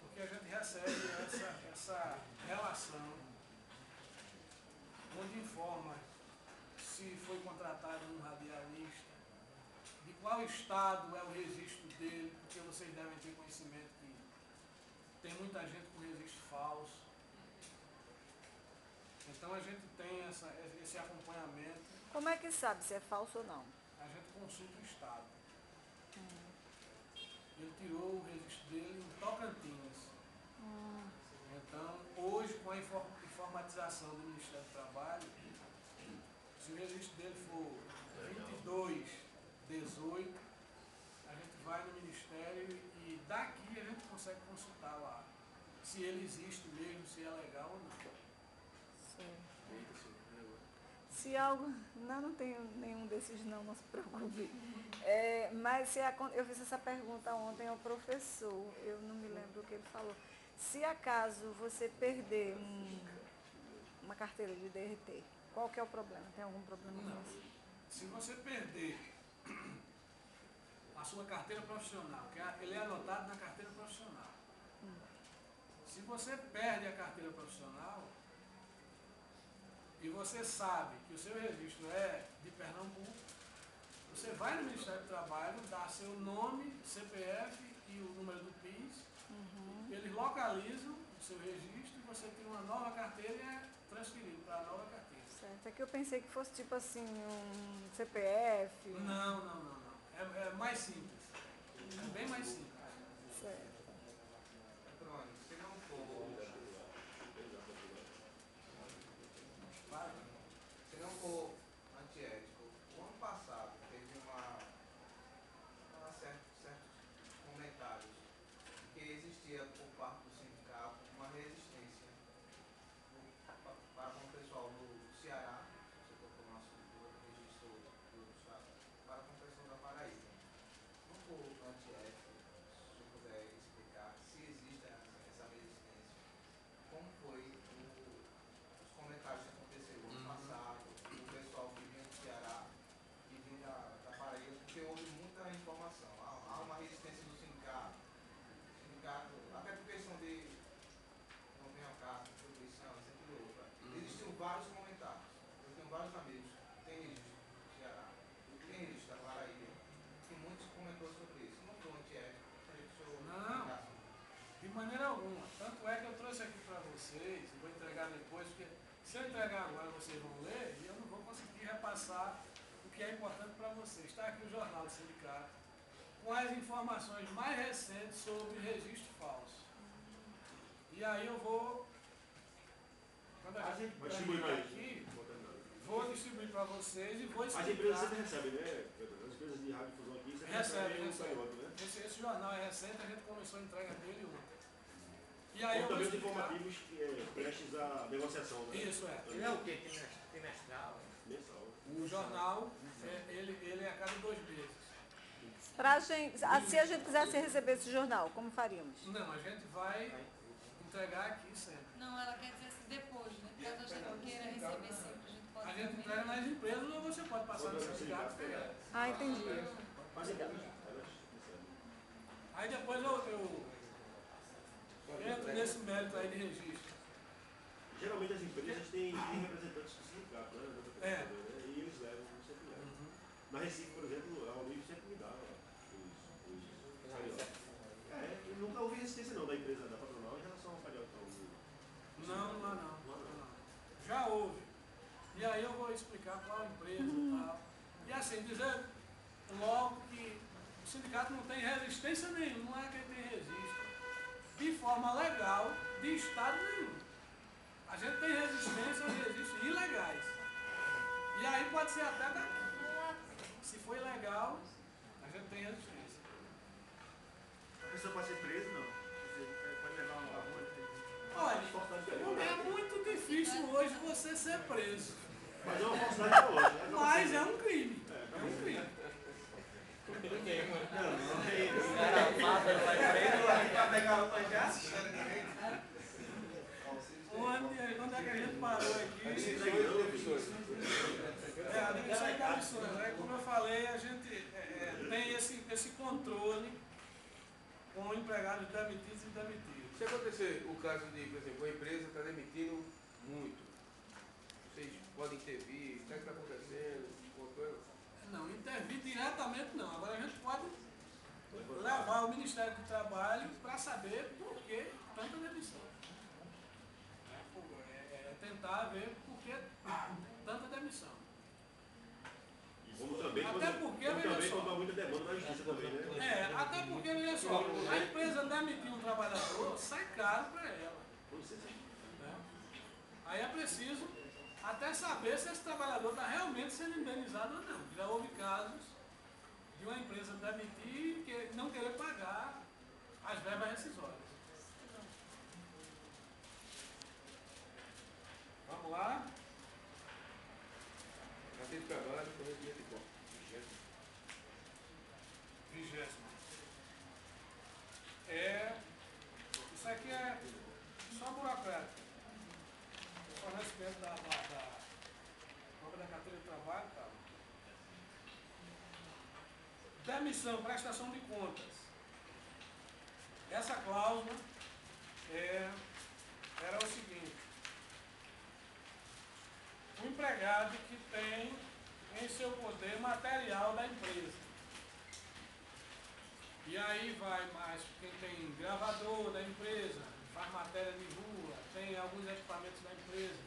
porque a gente recebe essa relação, onde informa se foi contratado um radialista, de qual estado é o registro dele, porque vocês devem ter conhecimento que tem muita gente com registro falso. Então a gente tem esse acompanhamento. Como é que sabe se é falso ou não? A gente consulta o estado. Ele tirou o registro dele em Tocantins. Então, hoje, com a informatização do Ministério do Trabalho, se o registro dele for 2218, a gente vai no Ministério e daqui a gente consegue consultar lá se ele existe mesmo, se é legal ou não. Se algo... Não tenho nenhum desses não se preocupe. Mas eu fiz essa pergunta ontem ao professor, eu não me lembro o que ele falou. Se acaso você perder uma carteira de DRT, qual que é o problema? Tem algum problema nisso? Se você perder a sua carteira profissional, que ele é anotado na carteira profissional. Se você perde a carteira profissional e você sabe que o seu registro é de Pernambuco, você vai no Ministério do Trabalho, dá seu nome, CPF e o número do PIS, eles localizam o seu registro e você tem uma nova carteira e é transferido para a nova carteira. Certo, é que eu pensei que fosse tipo assim, um CPF. Não. É mais simples. É bem mais simples. Certo. Antônio, se não for antiético, o ano passado teve certos comentários que existia por parte do sindicato uma resistência para com o pessoal do Ceará, você tocou no assunto do registro do Estado, para com o pessoal da Paraíba. No for antiético, se eu puder explicar se existe essa resistência, como foi os comentários que aconteceram no ano passado, o pessoal que vinha do Ceará e vinha da Paraíba, porque houve muita informação. Há uma resistência do sindicato, até por questão de não vem ao caso, distribuição, sempre outra. Existiam vários comentários. Eu tenho vários amigos que têm registro do Ceará, têm registro da Paraíba, e muitos comentou sobre isso. Não estou antiético, Não, de maneira alguma. Tanto é que eu trouxe aqui para vocês, e vou entregar depois, porque se eu entregar agora vocês vão ler, e eu não vou conseguir repassar o que é importante para vocês. Está aqui o Jornal do Sindicato, com as informações mais recentes sobre registro falso. E aí eu vou, quando a gente terminar aqui, vou distribuir para vocês e vou explicar. As empresas sempre recebem, né? As empresas de radiodifusão aqui sempre recebem. Né? Esse jornal é recente, a gente começou a entrega dele ontem. E aí ou também os informativos prestes à negociação, né? Isso é. Ele é o quê? Trimestral? Mensal. O jornal, ele é a cada 2 meses. Pra gente, se a gente quisesse receber esse jornal, como faríamos? Não, a gente vai entregar aqui sempre. Não, ela quer dizer assim, depois, né? Caso a gente queira receber sempre, a gente pode. A gente entrega nas empresas ou você pode passar no sindicato e pegar. Ah, entendi. Aí depois eu entro nesse mérito aí de registro. Geralmente as empresas têm representantes do sindicato, né? E eles levam, sempre levam. Na Recife, por exemplo, a Unif sempre me dá os cariocas. Eu nunca houve resistência não da empresa, da patronal, em relação ao carioca. Não. Já houve. E aí eu vou explicar qual empresa e tal. E assim, dizer logo que o sindicato não tem resistência nenhuma, não é que ele tem registro de forma legal de estado nenhum. A gente tem resistência aos registros ilegais. E aí pode ser até daqui. Se for ilegal, a gente tem resistência. A pessoa pode ser presa, não? Você pode levar uma rua. Olha, é muito difícil hoje você ser preso. Mas é uma falsidade até hoje. Mas é um crime. É um crime. O cara mata, vai preso, vai pegar o pajaço. Onde é que a gente parou aqui? A demissão e demissões. Como eu falei, a gente tem esse controle com empregados demitidos e demitidos. Se acontecer o caso de, por exemplo, a empresa está demitindo muito, vocês podem intervir, o que está acontecendo? Não, intervir diretamente não. Agora a gente pode levar o Ministério do Trabalho para saber por que tanta demissão. Tentar ver por que tanta demissão. Até porque, veja só. Também muita demanda na justiça também, né? Até porque, veja só, a empresa demitir um trabalhador sai caro para ela. Aí é preciso até saber se esse trabalhador está realmente sendo indenizado ou não. Já houve casos de uma empresa demitir e não querer pagar as verbas rescisórias. Vamos lá. Carteira de trabalho, corregia de bom. 20º. Isso aqui é só burocrático. Fornecimento da própria da carteira de trabalho e tal. Demissão, prestação de contas. Essa cláusula era o seguinte: o empregado que tem em seu poder material da empresa. E aí vai mais quem tem gravador da empresa, faz matéria de rua, tem alguns equipamentos da empresa.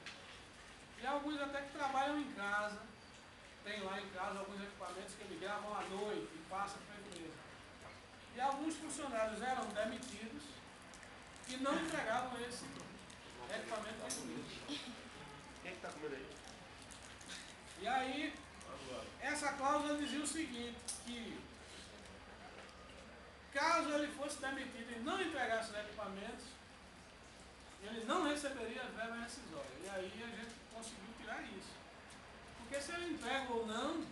E alguns até que trabalham em casa, tem lá em casa alguns equipamentos que eles gravam à noite e passam para a empresa. E alguns funcionários eram demitidos e não entregavam esse equipamento para a empresa. Quem é que está comendo aí? E aí, essa cláusula dizia o seguinte, que caso ele fosse demitido e não entregasse os equipamentos, ele não receberia as verbas rescisórias. E aí a gente conseguiu tirar isso. Porque se ele entrega ou não,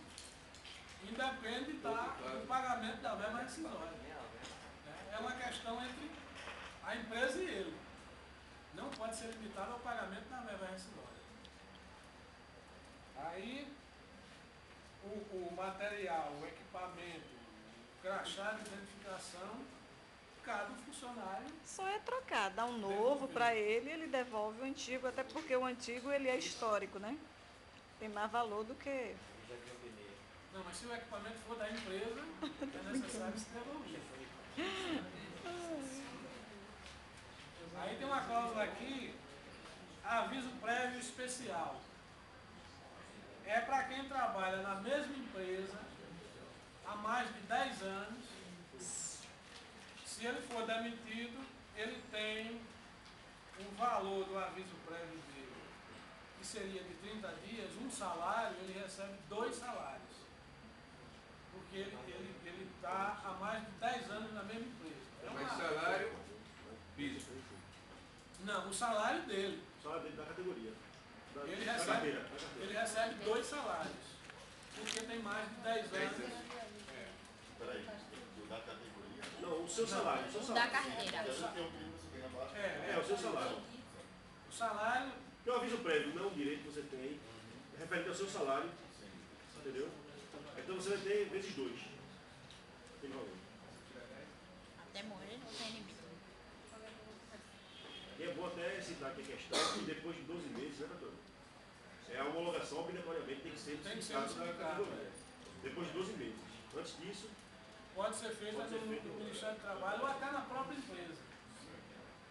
independe do pagamento da verba rescisória. É uma questão entre a empresa e ele. Não pode ser limitado ao pagamento da verba rescisória. Aí, o material, o equipamento, o crachá de identificação, cada funcionário... Só é trocar, dá um novo para ele devolve o antigo, até porque o antigo ele é histórico, né? Tem mais valor do que... Não, mas se o equipamento for da empresa, é necessário se devolver. Aí tem uma cláusula aqui, aviso prévio especial. É para quem trabalha na mesma empresa há mais de 10 anos. Se ele for demitido, ele tem o valor do aviso prévio dele, que seria de 30 dias, um salário, ele recebe 2 salários. Porque ele está há mais de 10 anos na mesma empresa. Mas salário, piso. Não, o salário dele. O salário dele da categoria. Ele recebe 2 salários. Porque tem mais de 10 anos. Peraí, Da categoria? Não, o seu salário. O seu Da salário. carteira. Porque tem um prêmio você ganha abaixo. É o seu salário. O salário, Porque o aviso prévio não é um direito que você tem, referente ao seu salário, entendeu? Então você vai ter vezes 2. Tem valor. Até morrer não tem limite. E é bom até citar aqui a questão que depois de 12 meses, né, doutor? A homologação obrigatoriamente tem que ser do sindicato da categoria. Depois de 12 meses. Antes disso, pode ser feita no Ministério do Trabalho ou até na própria empresa.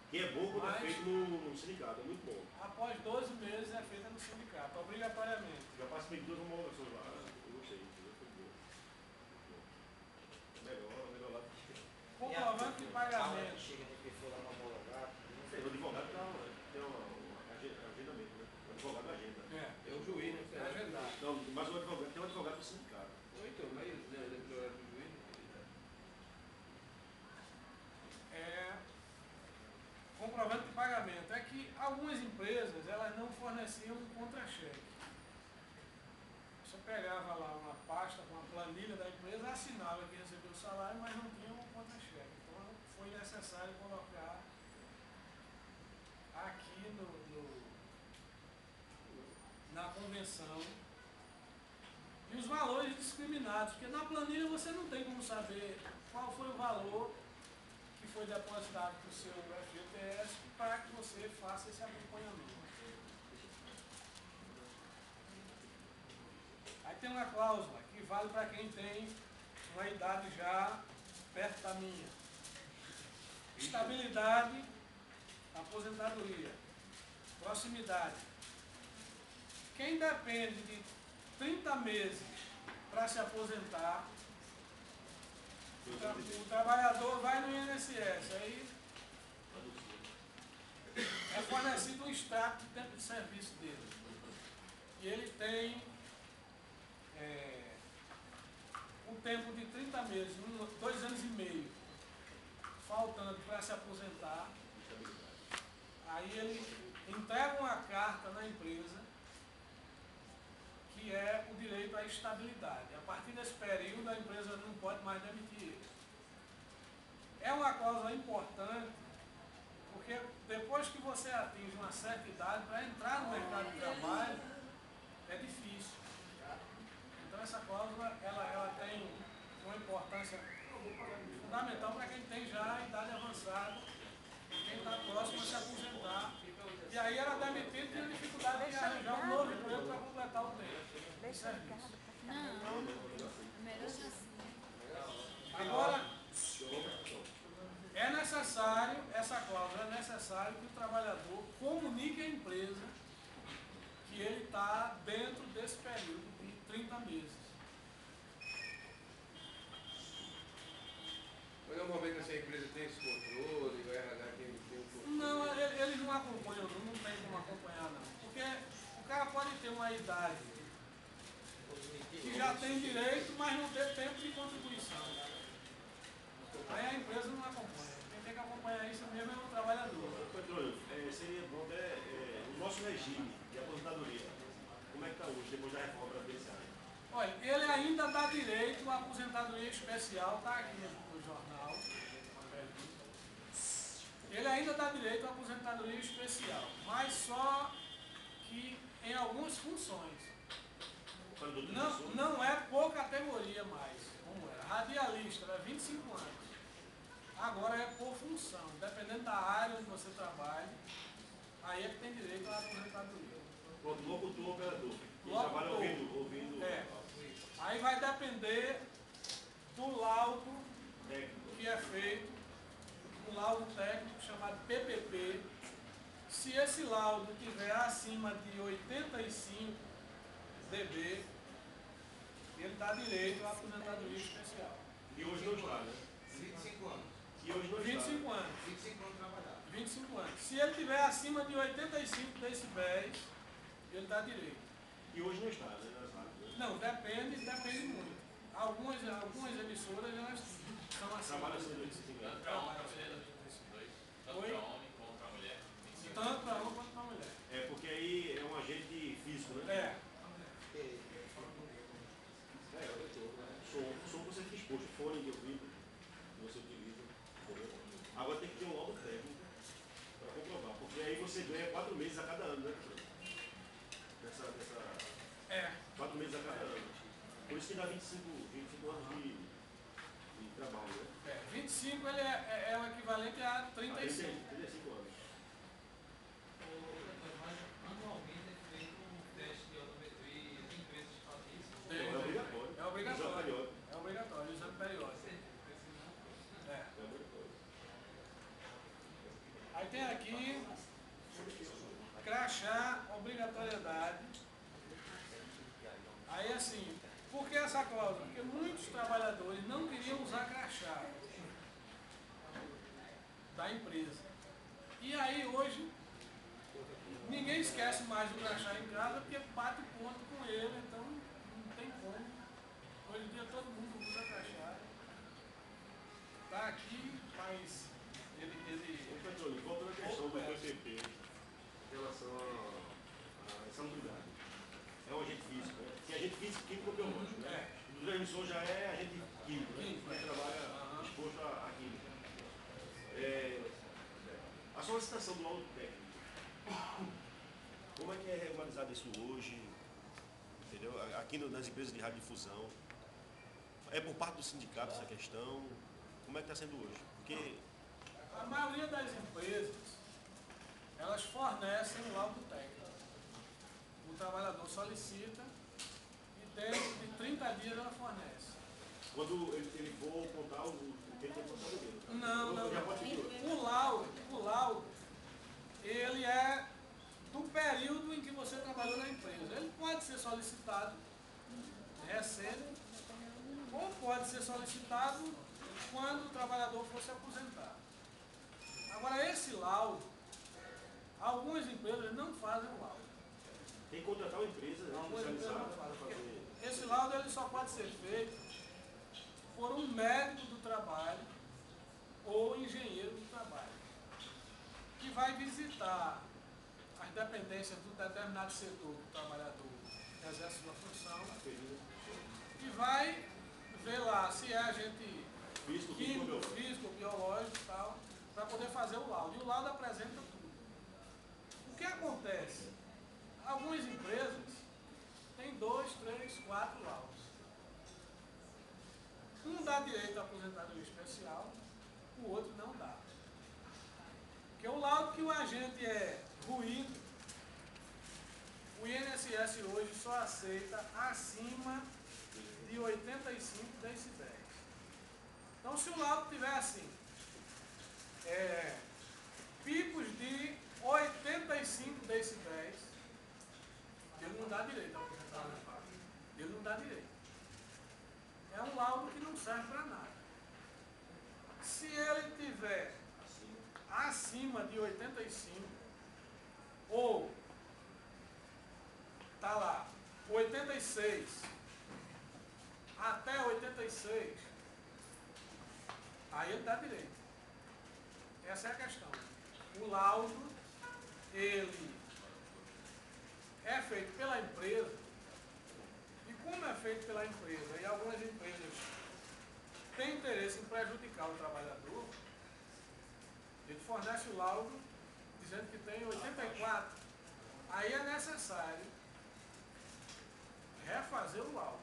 que é bom quando é feito no sindicato, é muito bom. Após 12 meses é feita no sindicato, obrigatoriamente. Já participei de 2 homologações lá, eu gostei, entendeu? Foi bom. Melhor lá. Comprovante de pagamento. Chega de que for lá para homologar. O advogado tem um agendamento, né? O advogado agenda. É o juiz, né? É agendado. Não, mas o advogado tem um advogado do sindicato. Ou então, mas ele é do horário do juiz. Comprovante de pagamento. É que algumas empresas elas não forneciam um contra-cheque. Você pegava lá uma pasta com a planilha da empresa, assinava que recebeu o salário, mas não tinha um contra-cheque. Então foi necessário colocar aqui na convenção. E os valores discriminados, porque na planilha você não tem como saber qual foi o valor que foi depositado para o seu FGTS para que você faça esse acompanhamento. Aí tem uma cláusula que vale para quem tem uma idade já perto da minha. Estabilidade, aposentadoria, proximidade. Quem depende de 30 meses para se aposentar, o trabalhador vai no INSS, aí é fornecido um extrato de tempo de serviço dele. E ele tem um tempo de 30 meses, 2 anos e meio, faltando para se aposentar. Aí ele entrega uma carta na empresa que é o direito à estabilidade. A partir desse período, a empresa não pode mais demitir ele. É uma cláusula importante, porque depois que você atinge uma certa idade, para entrar no mercado de trabalho, é difícil. Então, essa cláusula ela tem uma importância fundamental para quem tem já a idade avançada, quem está próximo a se aposentar. E aí era demitido e tinha dificuldade de arranjar um novo emprego para completar o tempo. Não, melhor assim. Agora, é necessário, essa cláusula é necessário que o trabalhador comunique à empresa que ele está dentro desse período de 30 meses. Mas normalmente essa empresa tem esse controle, o RH tem um controle. Não, eles não acompanham, não tem como acompanhar não. Porque o cara pode ter uma idade que já tem direito, mas não ter tempo de contribuição. Aí a empresa não acompanha. Quem tem que acompanhar isso mesmo é o trabalhador. Petróleo, seria bom até o nosso regime de aposentadoria. Como é que está hoje, depois da reforma previdenciária? Olha, ele ainda dá direito à aposentadoria especial, está aqui no jornal. Ele ainda dá direito à aposentadoria especial, mas só que em algumas funções. Não é por categoria mais, como era. Radialista era 25 anos. Agora é por função. Dependendo da área onde você trabalha, aí é que tem direito à aposentadoria. Pronto, locutor, operador. Quem trabalha ouvindo. Aí vai depender do laudo que é feito, um laudo técnico chamado PPP. Se esse laudo estiver acima de 85 dB, ele dá direito à aposentadoria especial. E hoje não está, né? 25 anos. E hoje não está. 25 anos. 25 anos trabalhado. 25 anos. Se ele estiver acima de 85 decibéis, ele dá direito. E hoje não está, né? Nas rádios, né? Não, depende muito. Algumas emissoras elas são assim. Trabalha assim, 25 anos. Tanto para homem tanto para homem como para mulher. Tanto para homem quanto para mulher. É, porque aí é um agente físico, né? Som você fica exposto, fone de ouvido. você ganha 4 meses a cada ano, né? É. 4 meses a cada ano. Por isso que dá 25 anos de trabalho, né? 25 ele é o equivalente a 35. 35 anos. Mas anualmente é feito um teste de audiometria, tem empresas que fazem isso. É obrigatório. É obrigatório. Exame periódico. É obrigatório, exame periódico. É. É obrigatório. Aí tem aqui, crachá, obrigatoriedade. Aí assim, por que essa cláusula? Porque muitos trabalhadores não queriam usar crachá da empresa. E aí hoje, ninguém esquece mais do crachá em casa porque bate ponto com ele, então não tem como. Hoje em dia todo mundo usa crachá. Está aqui, mas ele Petrônio, voltando à questão do PPP em relação à insalubridade. É um agente físico, né? Que é agente físico, químico ou biológico, né? O transmissor já é agente químico, né? Que trabalha exposto à química. A solicitação do laudo técnico, como é que é regularizado isso hoje? Entendeu? Aqui nas empresas de radiodifusão, é por parte do sindicato essa questão? Como é que está sendo hoje? Porque a maioria das empresas, elas fornecem o laudo técnico. O trabalhador solicita e dentro de 30 dias ela fornece. quando ele for contar o que ele tem contado dele. Não. Já pode pedir. O laudo, ele é do período em que você trabalhou na empresa. Ele pode ser solicitado recente ou pode ser solicitado quando o trabalhador for se aposentar. Agora, esse laudo, algumas empresas não fazem o laudo. Tem que contratar uma empresa especializada para fazer. Esse laudo ele só pode ser feito por um médico do trabalho ou engenheiro do trabalho, que vai visitar as dependências do determinado setor que o trabalhador exerce sua função e vai ver lá se é agente químico, físico, biológico e tal, para poder fazer o laudo. E o laudo apresenta tudo. O que acontece? Algumas empresas têm 2, 3, 4 laudos. Um dá direito à aposentadoria especial, o outro não dá. Porque o laudo que o agente é ruído, o INSS hoje só aceita acima de 85 decibéis. Então, se o laudo tiver assim, picos de 85 decibéis, ele não dá direito à aposentadoria. Ele não dá direito. É um laudo que não serve para nada. Se ele tiver acima de 85, ou está lá, 86, até 86, aí ele dá direito. Essa é a questão. O laudo, ele é feito pela empresa, e como é feito pela empresa, e algumas empresas têm interesse em prejudicar o trabalhador, ele fornece o laudo dizendo que tem 84. Aí é necessário refazer o laudo.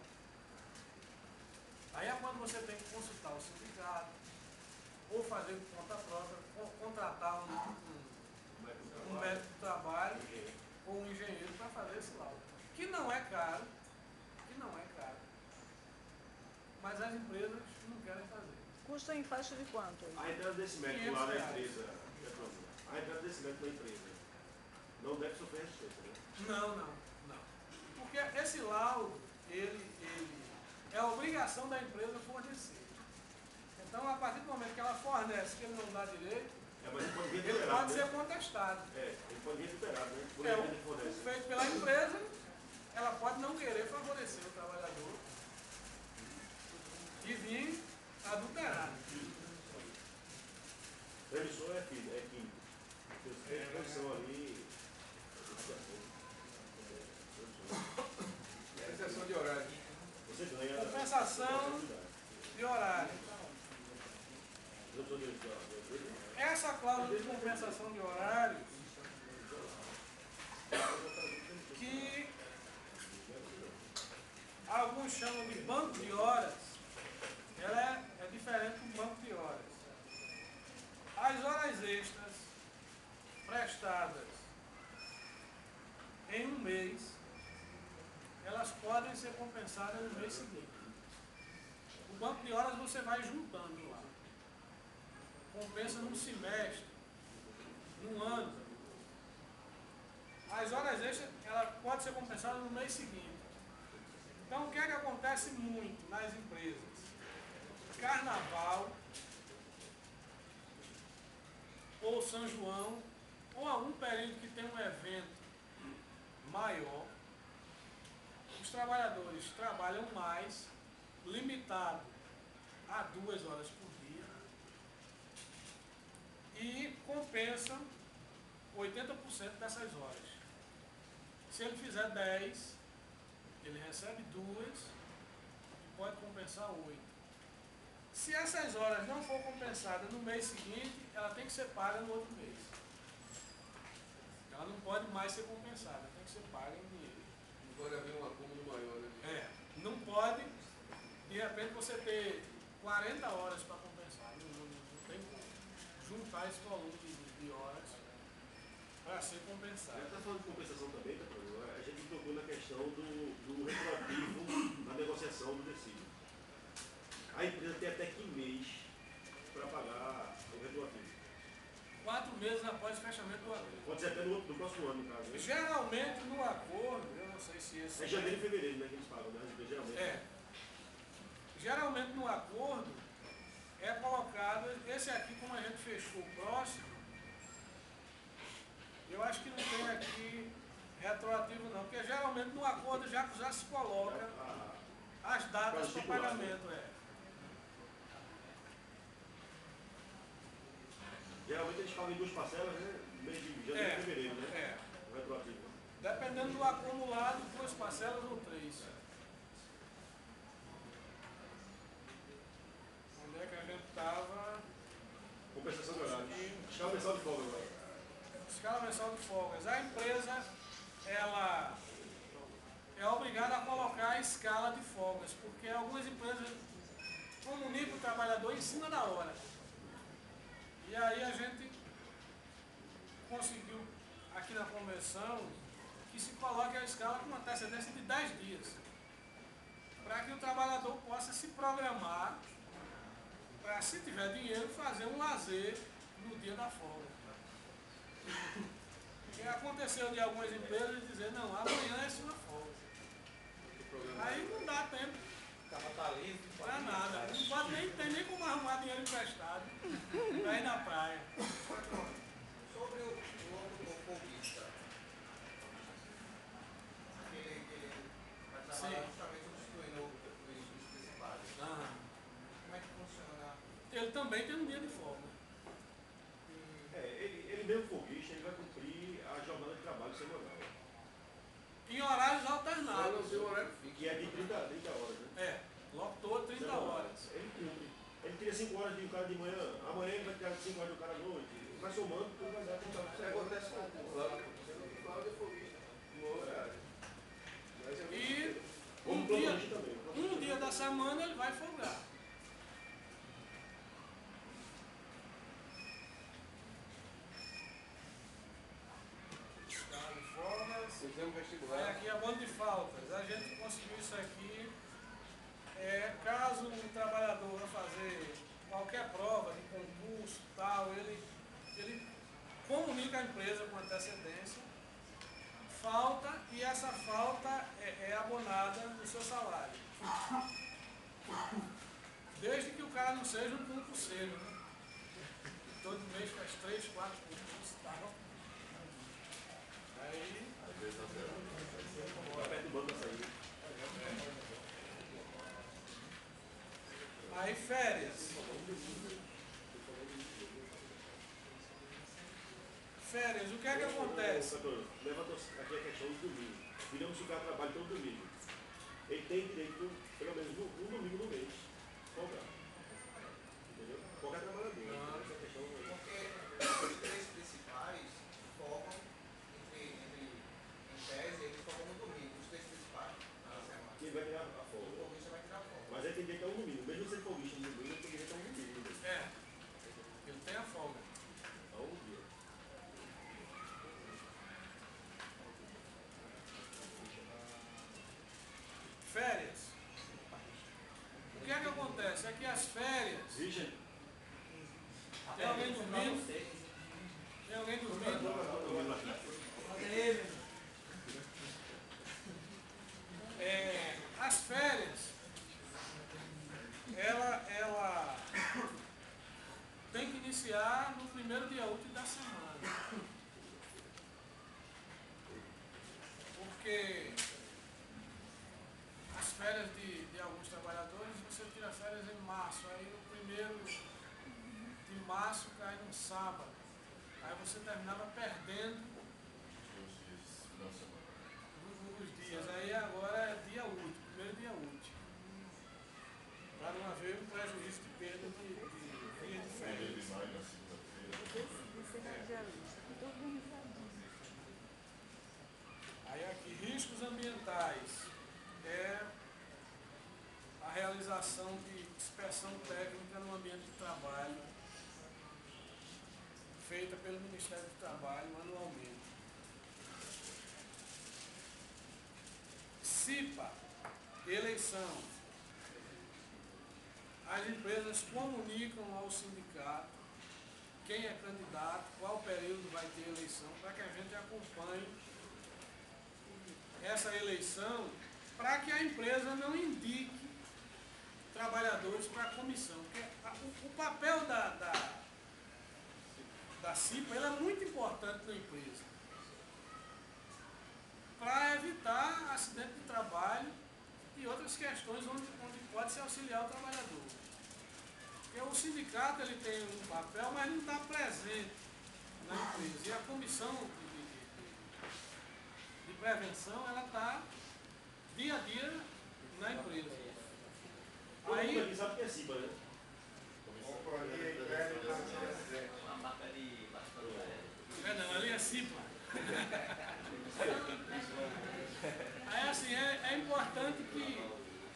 Aí é quando você tem que consultar o sindicato, ou fazer por conta própria, ou contratar um médico de trabalho, ou um engenheiro para fazer esse laudo. Que não é caro, mas as empresas não querem fazer. Custa em faixa de quanto? A entrada desse médico lá na empresa, a entrada desse médico na empresa, não deve sofrer resistência, né? Não. Porque esse laudo, ele é a obrigação da empresa fornecer. Então, a partir do momento que ela fornece que ele não dá direito, ele pode ser contestado. Ele pode vir recuperado, né? Feito pela empresa, ela pode não querer favorecer o trabalhador e vir adulterado. O emissor é químico. Tem posição ali. Exceção de horário. Você ganha. Compensação de horário. Essa cláusula de compensação de horário, que alguns chamam de banco de horas. Ela é diferente do banco de horas. As horas extras prestadas em um mês, elas podem ser compensadas no mês seguinte. O banco de horas você vai juntando lá. Compensa num semestre, num ano. As horas extras, ela pode ser compensada no mês seguinte. Então, o que é que acontece muito nas empresas? Carnaval, ou São João, ou algum período que tem um evento maior, os trabalhadores trabalham mais, limitado a 2 horas por dia, e compensam 80% dessas horas. Se ele fizer 10, ele recebe 2 e pode compensar 8. Se essas horas não for compensadas no mês seguinte, ela tem que ser paga no outro mês. Ela não pode mais ser compensada, tem que ser paga em dinheiro. Não pode haver um acúmulo maior, né? Não pode, de repente, você ter 40 horas para compensar. Não tem como juntar esse volume de horas para ser compensado. Já está falando de compensação também, Petrônio. A gente tocou na questão do retroativo na negociação do tecido. A empresa tem até que mês para pagar o retroativo? 4 meses após o fechamento do acordo. Pode ser até no próximo ano, no caso. Né? Geralmente no acordo, eu não sei se esse... É janeiro e fevereiro, né, que eles pagam, né? Geralmente. Geralmente no acordo é colocado, esse aqui como a gente fechou o próximo, eu acho que não tem aqui retroativo não, porque geralmente no acordo já se coloca as datas para pagamento. Geralmente eles pagam em 2 parcelas, né? Mês de janeiro e fevereiro, né? O retroativo. Dependendo do acumulado, 2 parcelas ou 3. Onde é que a gente estava? Compensação de horário. Escala mensal de folga agora. Escala mensal de folgas. A empresa, ela é obrigada a colocar a escala de folgas, porque algumas empresas comunicam o trabalhador em cima da hora. E aí a gente conseguiu, aqui na convenção, que se coloque a escala com uma antecedência de 10 dias. Para que o trabalhador possa se programar, para, se tiver dinheiro, fazer um lazer no dia da folga. E aconteceu de algumas empresas dizer, não, amanhã é sua folga. Aí não dá tempo. Para nada. Não pode nem como arrumar dinheiro emprestado para ir na praia. Sobre o outro folguista, ele vai trabalhar justamente substituindo os principais. Como é que funciona? Ele também tem um dia de folga. Ele mesmo folguista, ele vai cumprir a jornada de trabalho semanal. Em horários alternados. Que é de 30 horas, né? Logo todo 30 horas. Ele cumpre. Ele tira 5 horas de um cara de manhã, amanhã ele vai tirar 5 horas de um cara à noite. Vai somando, tudo vai dar 30 horas. Acontece com o Cláudio folguista. No horário. E um dia da semana ele vai folgar. Aqui é bando de faltas. A gente conseguiu isso aqui. Caso o trabalhador vá fazer qualquer prova de concurso tal, ele comunica a empresa com antecedência, falta, e essa falta é abonada no seu salário. Desde que o cara não seja um concurseiro, né? Todo mês faz 3, 4 concursos e tal. Aí... Aperta o banco pra sair. Aí férias. Férias, o que é que acontece? Levanta aqui a questão do domingo. Digamos que o cara trabalha todo domingo. Ele tem direito, pelo menos um domingo no mês, folgar. Entendeu? Qualquer trabalhador. Essa questão aí. Porque os 3 principais formam entre aqui as férias. Richard. Tem alguém dormindo? Tem alguém dormindo? As férias, ela tem que iniciar no primeiro dia útil da semana. Porque as férias de alguns trabalhadores, você tira férias em março, aí o primeiro de março cai no sábado. Aí você terminava perdendo os dias. Aí agora é dia útil, primeiro dia útil. Para não haver um prejuízo de perda de dia de férias. Aí aqui, riscos ambientais. É a realização de inspeção técnica no ambiente de trabalho, feita pelo Ministério do Trabalho anualmente. CIPA, eleição. As empresas comunicam ao sindicato quem é candidato, qual período vai ter eleição, para que a gente acompanhe essa eleição, para que a empresa não indique trabalhadores para a comissão. Porque o papel da CIPA ela é muito importante na empresa, para evitar acidente de trabalho e outras questões onde pode se auxiliar o trabalhador. Porque o sindicato ele tem um papel, mas não está presente na empresa. E a comissão de prevenção ela está dia a dia na empresa. Todo mundo aqui sabe o que é CIPA, né? Não, ali é CIPA. Aí assim, é importante que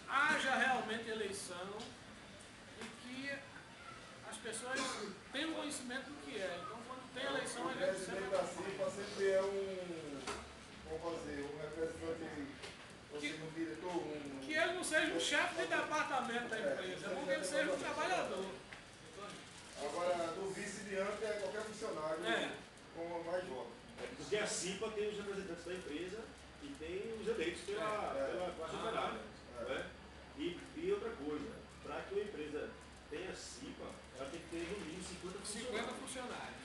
haja realmente eleição e que as pessoas tenham conhecimento do que é. Então quando tem eleição a gente sempre... O presidente da CIPA sempre é um representante, um diretor, Que ele não seja um chefe de departamento da empresa, porque ele seja um trabalhador. Agora, do vice diante é qualquer funcionário com mais votos. Porque a CIPA tem os representantes da empresa e tem os eleitos pela classe operária. Né? E outra coisa, para que uma empresa tenha CIPA, ela tem que ter no mínimo 50 funcionários.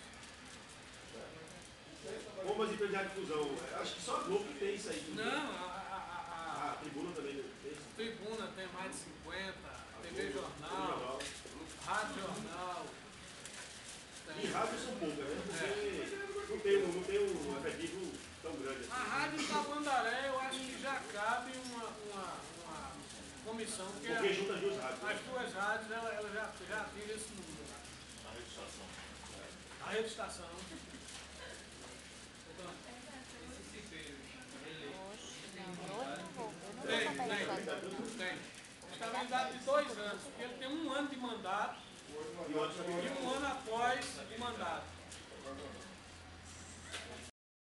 Como as empresas de difusão, acho que só a Globo que tem isso aí. Não, a Tribuna também tem isso. Tribuna tem mais de 50, TV Jornal, Rádio Jornal. E rádio são poucas, né? Porque não tem um efetivo tão grande assim. A Rádio Tamandaré, eu acho que já cabe uma comissão. Porque junta as duas rádios. As duas rádios, ela já atinge esse número. A rede estação. A rede estação. Tem. Estabilidade de 2 anos, porque ele tem 1 ano de mandato e 1 ano após o mandato.